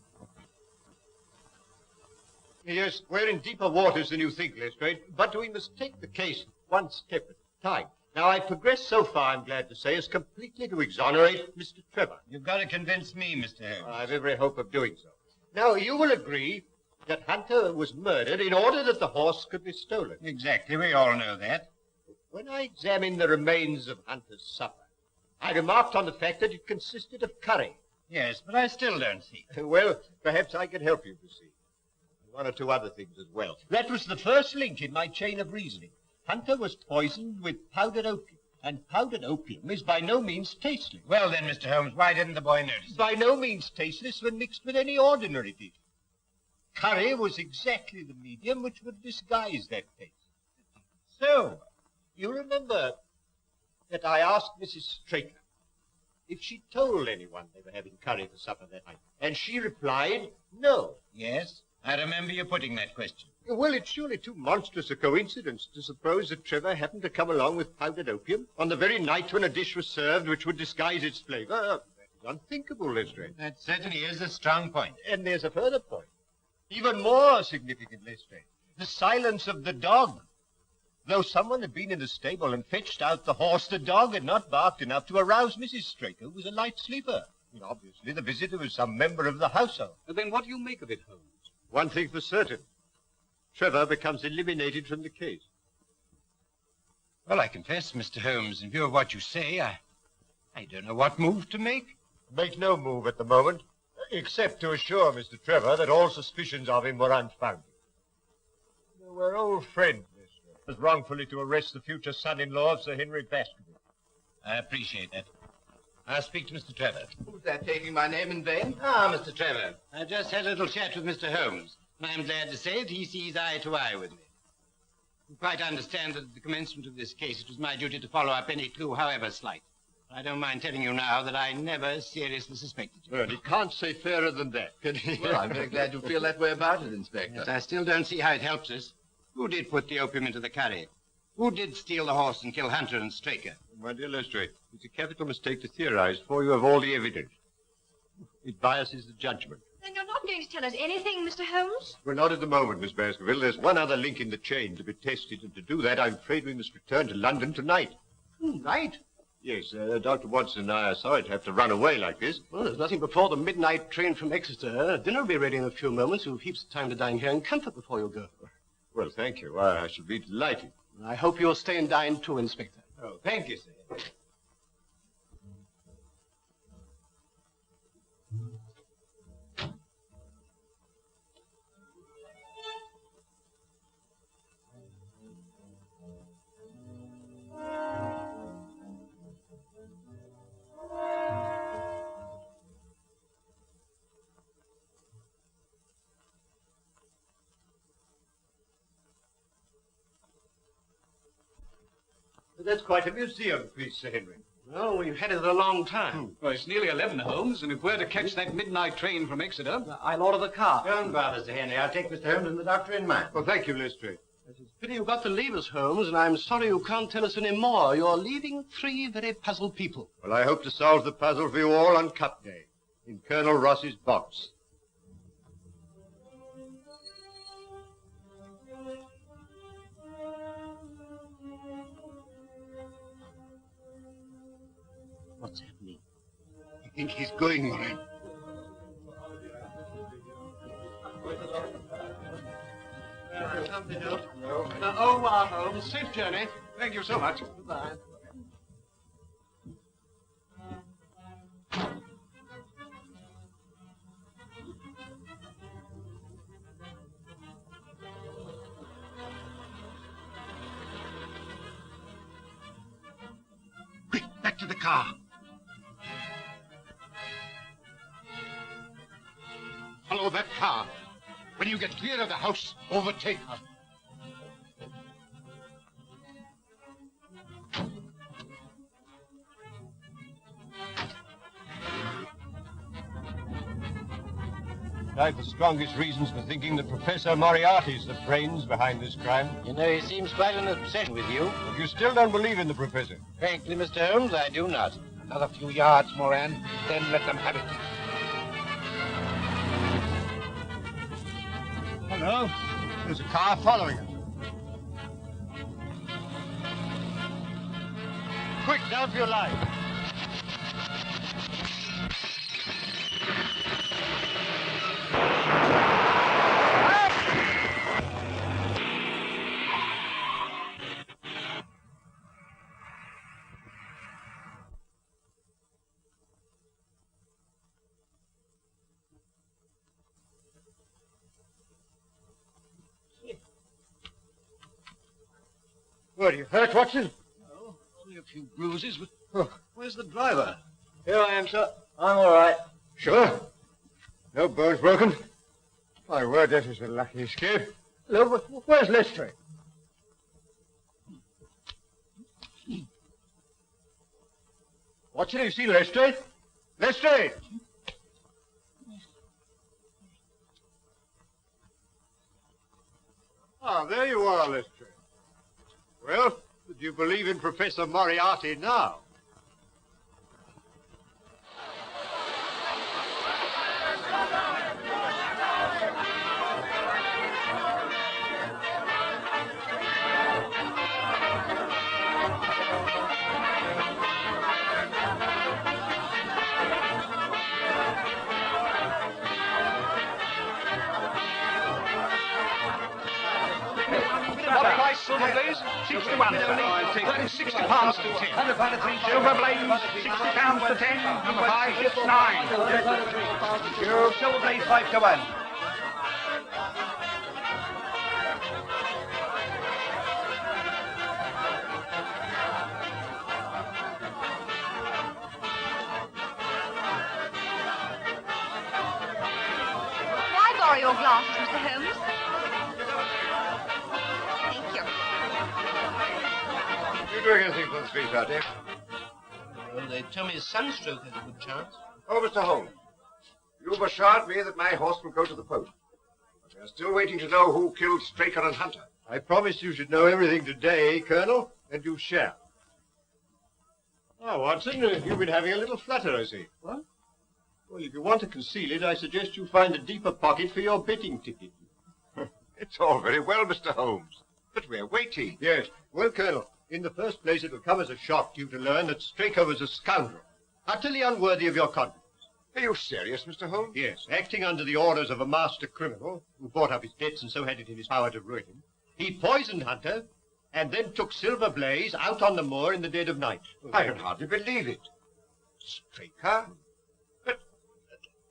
Yes, we're in deeper waters than you think, Lestrade, but we must take the case one step at a time. Now, I've progressed so far, I'm glad to say, as completely to exonerate Mr. Trevor. You've got to convince me, Mr. Holmes. I have every hope of doing so. Now, you will agree that Hunter was murdered in order that the horse could be stolen. Exactly, we all know that. When I examined the remains of Hunter's supper, I remarked on the fact that it consisted of curry. Yes, but I still don't see. Well, perhaps I can help you to see. One or two other things as well. That was the first link in my chain of reasoning. Hunter was poisoned with powdered opium, and powdered opium is by no means tasteless. Well then, Mr. Holmes, why didn't the boy notice? By no means tasteless when mixed with any ordinary dish. Curry was exactly the medium which would disguise that taste. So, you remember that I asked Mrs. Straker if she told anyone they were having curry for supper that night, and she replied, no. Yes, I remember you putting that question. Well, it's surely too monstrous a coincidence to suppose that Trevor happened to come along with powdered opium on the very night when a dish was served which would disguise its flavor. That is unthinkable, Lestrade. That certainly is a strong point. And there's a further point, even more significant, Lestrade. The silence of the dog. Though someone had been in the stable and fetched out the horse, the dog had not barked enough to arouse Mrs. Straker, who was a light sleeper. And obviously, the visitor was some member of the household. And then what do you make of it, Holmes? One thing for certain. Trevor becomes eliminated from the case. Well, I confess, Mr. Holmes, in view of what you say, I don't know what move to make. Make no move at the moment, except to assure Mr. Trevor that all suspicions of him were unfounded. We're old friends, Mr. as wrongfully to arrest the future son-in-law of Sir Henry Baskervilles. I appreciate that. I'll speak to Mr. Trevor. Who's that taking my name in vain? Ah, Mr. Trevor. I just had a little chat with Mr. Holmes, and I'm glad to say that he sees eye to eye with me. You quite understand that at the commencement of this case, it was my duty to follow up any clue, however slight. I don't mind telling you now that I never seriously suspected you. Well, he can't say fairer than that, can he? Well, I'm very glad you feel that way about it, Inspector. Yes, I still don't see how it helps us. Who did put the opium into the curry? Who did steal the horse and kill Hunter and Straker? My dear Lestrade, it's a capital mistake to theorize before you have all the evidence. It biases the judgment. Then you're not going to tell us anything, Mr. Holmes? Well, not at the moment, Miss Baskerville. There's one other link in the chain to be tested, and to do that, I'm afraid we must return to London tonight. Tonight? Yes, Dr. Watson and I are sorry to have to run away like this. Well, there's nothing before the midnight train from Exeter. Dinner will be ready in a few moments. You've heaps of time to dine here in comfort before you go. Well, thank you. I shall be delighted. I hope you'll stay and dine too, Inspector. Oh, thank you, sir. That's quite a museum piece, Sir Henry. Well, we've had it a long time. Well, it's nearly 11, Holmes, and if we're to catch that midnight train from Exeter... I'll order the car. Don't bother, Sir Henry. I'll take Mr. Holmes and the doctor in mine. Well, thank you, Lestrade. It's a pity you've got to leave us, Holmes, and I'm sorry you can't tell us any more. You're leaving three very puzzled people. Well, I hope to solve the puzzle for you all on Cup Day, in Colonel Ross's box. What's happening? I think he's going for him. Au revoir, Holmes. Safe journey. Thank you so much. Goodbye. Quick, back to the car. Follow that car. When you get clear of the house, overtake her. I've the strongest reasons for thinking that Professor Moriarty's the brains behind this crime. You know, he seems quite an obsession with you. But you still don't believe in the Professor? Frankly, Mr. Holmes, I do not. Another few yards, Moran, then let them have it. Oh, no. There's a car following us. Quick, down for your life. What, are you hurt, Watson? No, only a few bruises, but where's the driver? Here I am, sir. I'm all right. Sure? No bones broken? My word, that is a lucky escape. Look, where's Lestrade? Watson, have you seen Lestrade? Lestrade! Ah, there you are, Lestrade. Well, do you believe in Professor Moriarty now? Silver Blaze, 61. That is 60 pounds to 10. Silver Blaze, 60 pounds to 10. Number 5 hits 9. Silver Blaze 5 to 1. May I borrow your glasses, Mr. Holmes? You doing anything for the street out here? Well, they tell me Sunstroke has a good chance. Oh, Mr. Holmes, you've assured me that my horse will go to the post. But we are still waiting to know who killed Straker and Hunter. I promised you should know everything today, Colonel, and you shall. Oh, Watson, you've been having a little flutter, I see. What? Well, if you want to conceal it, I suggest you find a deeper pocket for your betting ticket. It's all very well, Mr. Holmes, but we're waiting. Yes. Well, Colonel, in the first place, it will come as a shock to you to learn that Straker was a scoundrel, utterly unworthy of your confidence. Are you serious, Mr. Holmes? Yes. Acting under the orders of a master criminal who bought up his debts and so had it in his power to ruin him, he poisoned Hunter and then took Silver Blaze out on the moor in the dead of night. I can hardly believe it. Straker? But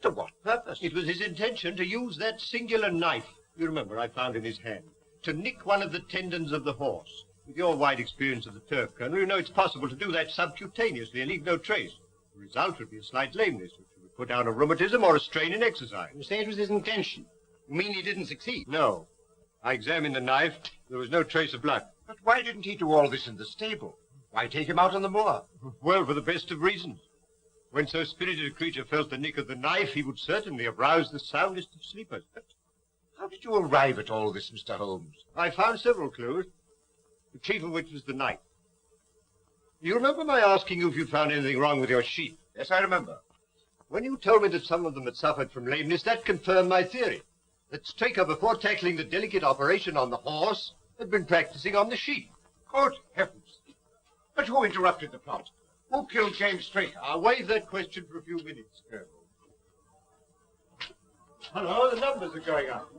to what purpose? It was his intention to use that singular knife, you remember I found in his hand, to nick one of the tendons of the horse. With your wide experience of the turf, Colonel, you know it's possible to do that subcutaneously and leave no trace. The result would be a slight lameness, which would put down a rheumatism or a strain in exercise. You say it was his intention. You mean he didn't succeed? No. I examined the knife. There was no trace of blood. But why didn't he do all this in the stable? Why take him out on the moor? Well, for the best of reasons. When so spirited a creature felt the nick of the knife, he would certainly have roused the soundest of sleepers. But how did you arrive at all this, Mr. Holmes? I found several clues, the chief of which was the knife. You remember my asking you if you'd found anything wrong with your sheep? Yes, I remember. When you told me that some of them had suffered from lameness, that confirmed my theory. That Straker, before tackling the delicate operation on the horse, had been practicing on the sheep. Good heavens. But who interrupted the plot? Who killed James Straker? I'll waive that question for a few minutes, Colonel. Hello, the numbers are going up.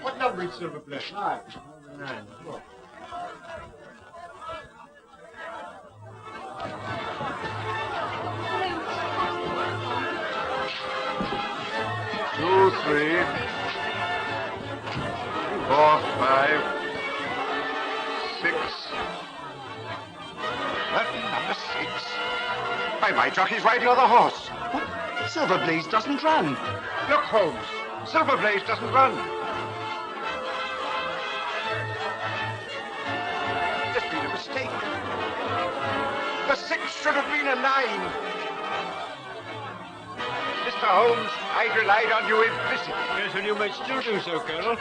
What number is Silver Blaze? 9. 9. What? Two, 3, 4, 5, 6. What? Number 6. Why, my jockey's riding on the horse. Silver Blaze doesn't run. Look, Holmes. Silver Blaze doesn't run. There's been a mistake. The 6 should have been a 9. Mr. Holmes, I relied on you implicitly. Yes, and you may still do so, Colonel.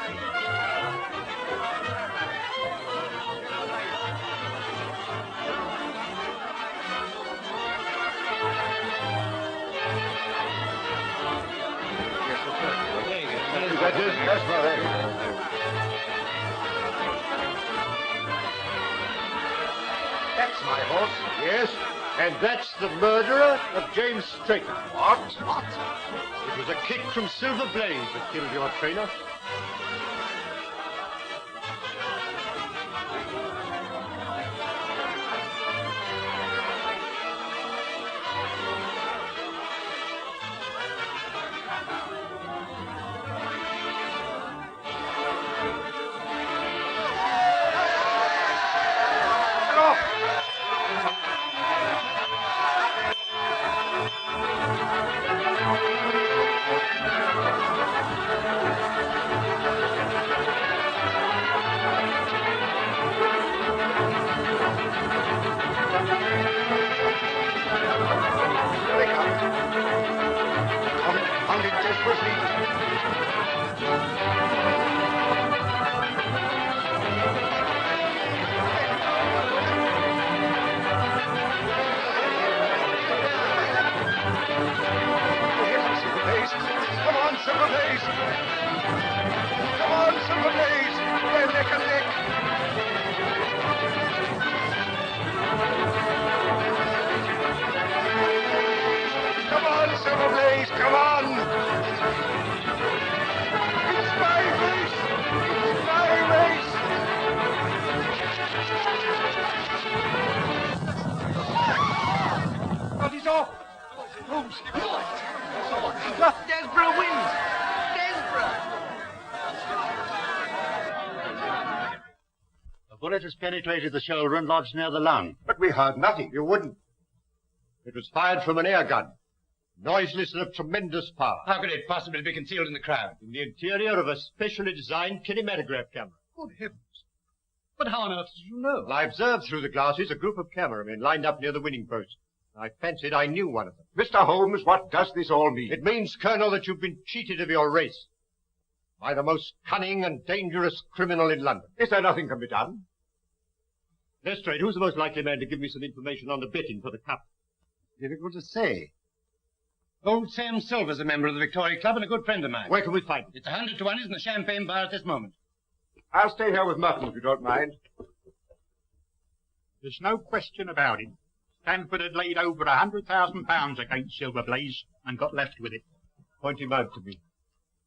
That's my horse. Yes, and that's the murderer of James Straker. What? What? It was a kick from Silver Blaze that killed your trainer. off! Holmes, Desborough wins! Desborough! A bullet has penetrated the shoulder and lodged near the lung. But we heard nothing. You wouldn't. It was fired from an air gun. Noiseless and of tremendous power. How could it possibly be concealed in the crowd? In the interior of a specially designed kinematograph camera. Good heavens. But how on earth did you know? Well, I observed through the glasses a group of cameramen lined up near the winning post. I fancied I knew one of them. Mr. Holmes, what does this all mean? It means, Colonel, that you've been cheated of your race by the most cunning and dangerous criminal in London. Is there nothing can be done? Lestrade, who's the most likely man to give me some information on the betting for the cup? Difficult to say. Old Sam Silver's a member of the Victoria Club and a good friend of mine. Where can we find him? It's 100 to 1. He's in the Champagne bar at this moment. I'll stay here with Merton, if you don't mind. There's no question about it. Stanford had laid over £100,000 against Silverblaze and got left with it. Point him out to me.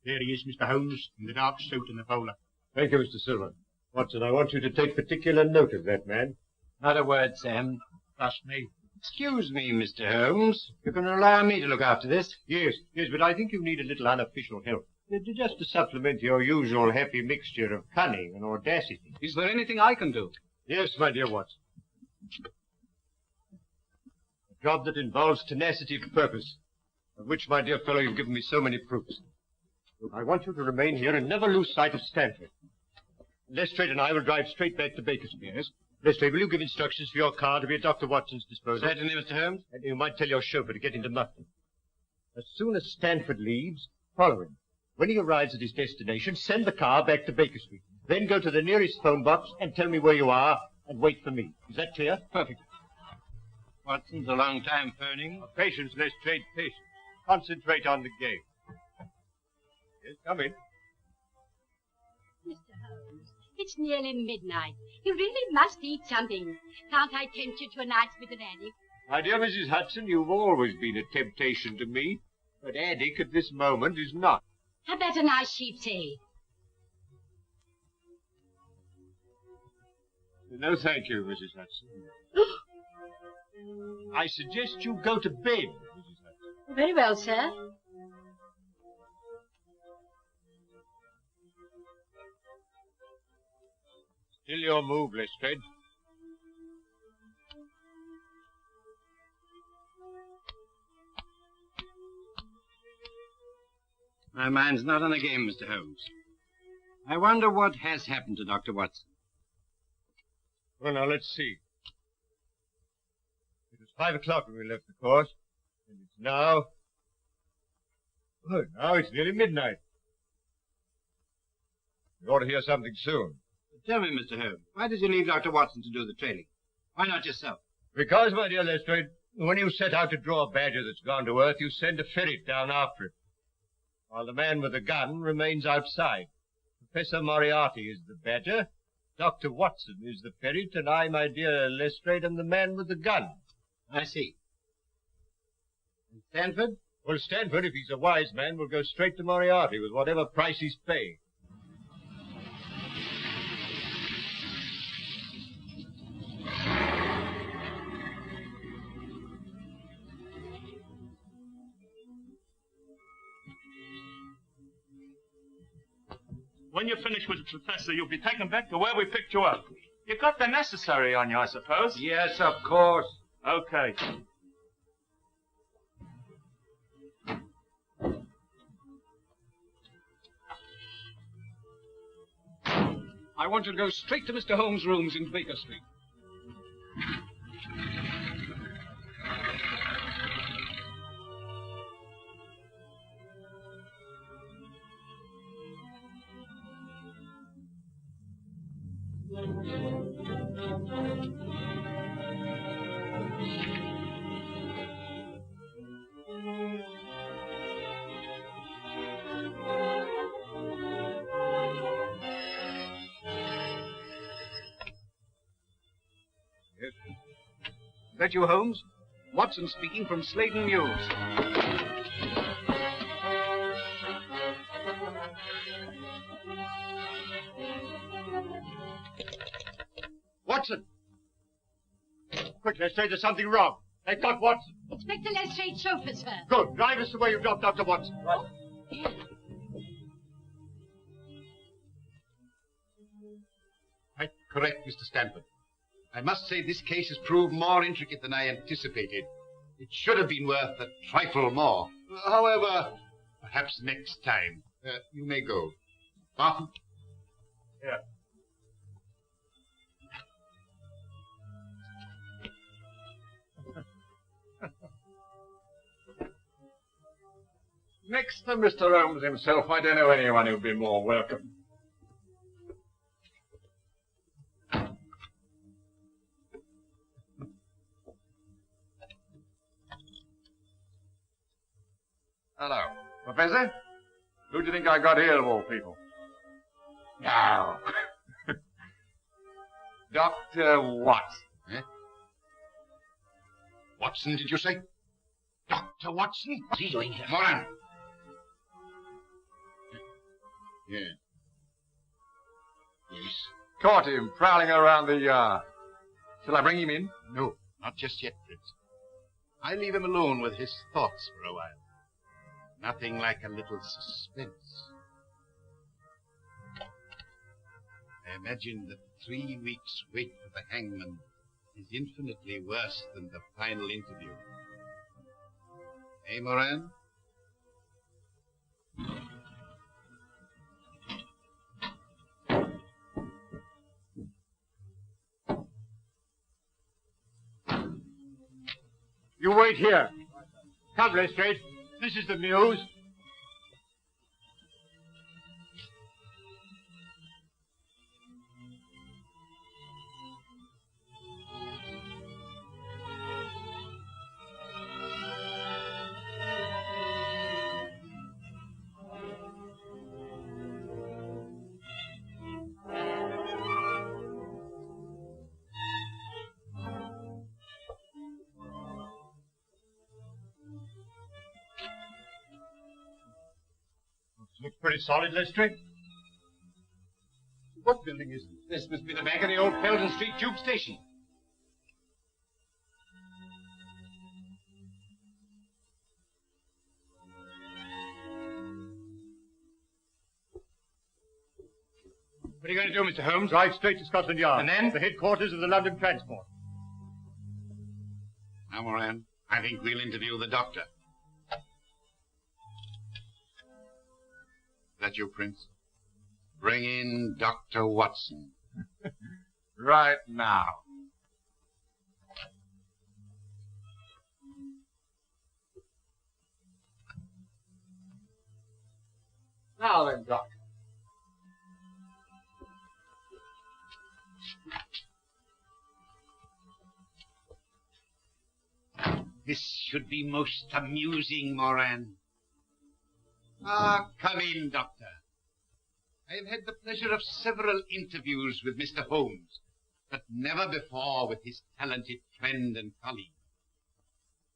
There he is, Mr. Holmes, in the dark suit and the bowler. Thank you, Mr. Silver. Watson, I want you to take particular note of that man. Not a word, Sam. Trust me. Excuse me, Mr. Holmes. You can allow me to look after this. Yes, but I think you need a little unofficial help. Just to supplement your usual happy mixture of cunning and audacity. Is there anything I can do? Yes, my dear Watson. A job that involves tenacity of purpose, of which, my dear fellow, you've given me so many proofs. Look, I want you to remain here and never lose sight of Stanford. Lestrade and I will drive straight back to Baskervilles. Yes? Lestrade, will you give instructions for your car to be at Dr. Watson's disposal? Certainly, Mr. Holmes. And you might tell your chauffeur to get into Mutton. As soon as Stanford leaves, follow him. When he arrives at his destination, send the car back to Baker Street. Then go to the nearest phone box and tell me where you are and wait for me. Is that clear? Perfect. Watson's a long time phoning. Patience, Lestrade, patience. Concentrate on the game. Yes, come in. Mr. Holmes, it's nearly midnight. You really must eat something. Can't I tempt you to a night's with an addict? My dear Mrs. Hudson, you've always been a temptation to me, but addict at this moment is not. How about a nice sheep's egg? No, thank you, Mrs. Hudson. I suggest you go to bed, Mrs. Hudson. Very well, sir. Still your move, Lestrade. My mind's not on the game, Mr. Holmes. I wonder what has happened to Dr. Watson. Well, now, let's see. It was 5 o'clock when we left the course, and it's now... Well, now it's nearly midnight. We ought to hear something soon. Tell me, Mr. Holmes, why did you leave Dr. Watson to do the trailing? Why not yourself? Because, my dear Lestrade, when you set out to draw a badger that's gone to earth, you send a ferret down after it, while the man with the gun remains outside. Professor Moriarty is the badger, Dr. Watson is the ferret, and I, my dear Lestrade, am the man with the gun. I see. And Stanford? Well, Stanford, if he's a wise man, will go straight to Moriarty with whatever price he's paying. When you're finished with the professor, you'll be taken back to where we picked you up. You got the necessary on you, I suppose? Yes, of course. Okay. I want you to go straight to Mr. Holmes' rooms in Baker Street. Is that you, Holmes? Watson speaking from Sladen Mews. Watson! Quick, let's say there's something wrong. They've got Watson. Inspector Lestrade's chauffeur, sir. Good. Drive us to where you dropped Dr. Watson. Right. Quite correct, Mr. Stanford. I must say this case has proved more intricate than I anticipated. It should have been worth a trifle more. However, perhaps next time. You may go. Barton? Yeah. Next to Mr. Holmes himself, I don't know anyone who'd be more welcome. Hello. Professor? Who do you think I got here, of all people? Now. Dr. Watson. Eh? Watson, did you say? Dr. Watson? What's he doing here? Moran. Yeah. Yes. Caught him prowling around the yard. Shall I bring him in? No, not just yet, Prince. I leave him alone with his thoughts for a while. Nothing like a little suspense. I imagine that 3 weeks' wait for the hangman is infinitely worse than the final interview. Eh, Moran? You wait here. Come, Lestrade. This is the news. Looks pretty solid, Lestrade. What building is this? This must be the back of the old Felden Street Tube Station. What are you going to do, Mr. Holmes? Drive straight to Scotland Yard. And then? The headquarters of the London Transport. Now, Moran, I think we'll interview the doctor. That you, Prince? Bring in Dr. Watson. Right now. Now then, Doctor. This should be most amusing, Moran. Ah, come in, Doctor. I have had the pleasure of several interviews with Mr. Holmes, but never before with his talented friend and colleague.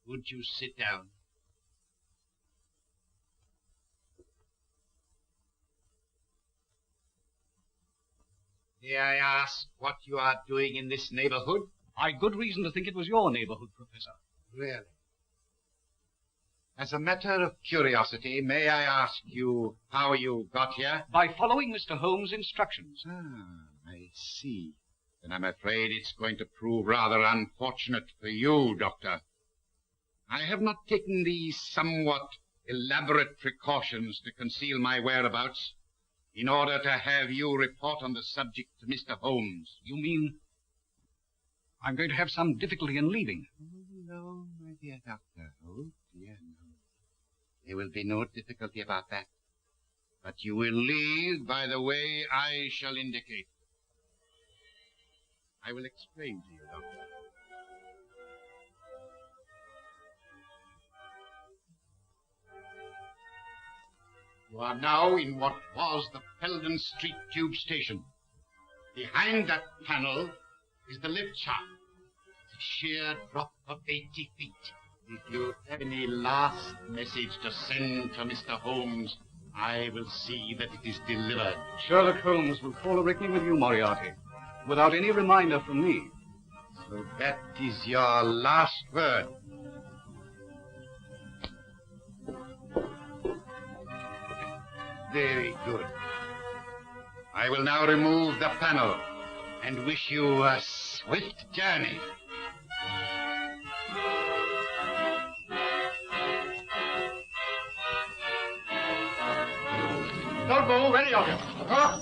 Would you sit down? May I ask what you are doing in this neighborhood? I'd good reason to think it was your neighborhood, Professor. Really? As a matter of curiosity, may I ask you how you got here? By following Mr. Holmes' instructions. Ah, I see. Then I'm afraid it's going to prove rather unfortunate for you, Doctor. I have not taken these somewhat elaborate precautions to conceal my whereabouts in order to have you report on the subject to Mr. Holmes. You mean I'm going to have some difficulty in leaving? Oh, no, my dear Doctor. Oh, dear, no. There will be no difficulty about that. But you will leave by the way I shall indicate. I will explain to you, Doctor. You are now in what was the Felden Street Tube Station. Behind that panel is the lift shaft. It's a sheer drop of 80 feet. If you have any last message to send to Mr. Holmes, I will see that it is delivered. Sherlock Holmes will call a reckoning with you, Moriarty, without any reminder from me. So that is your last word. Very good. I will now remove the panel and wish you a swift journey. Don't move, any of you. Huh?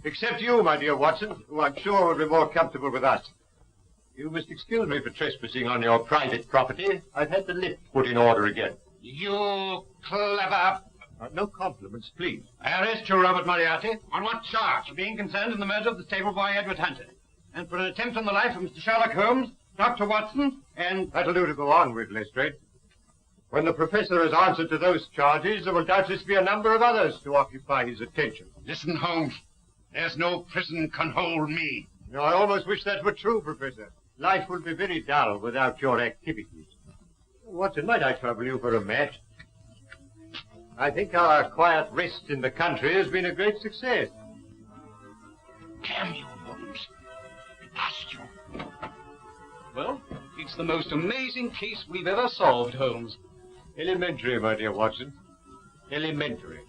Except you, my dear Watson, who I'm sure will be more comfortable with us. You must excuse me for trespassing on your private property. I've had the lift put in order again. You clever... No compliments, please. I arrest you, Robert Moriarty. On what charge? For being concerned in the murder of the stable boy Edward Hunter. And for an attempt on the life of Mr. Sherlock Holmes, Dr. Watson, and... That'll do to go on with, Lestrade. When the professor has answered to those charges, there will doubtless be a number of others to occupy his attention. Listen, Holmes. There's no prison can hold me. No, I almost wish that were true, Professor. Life would be very dull without your activities. Watson, might I trouble you for a match? I think our quiet rest in the country has been a great success. Damn you, Holmes. Ask you. Well, it's the most amazing case we've ever solved, Holmes. Elementary, my dear Watson. Elementary.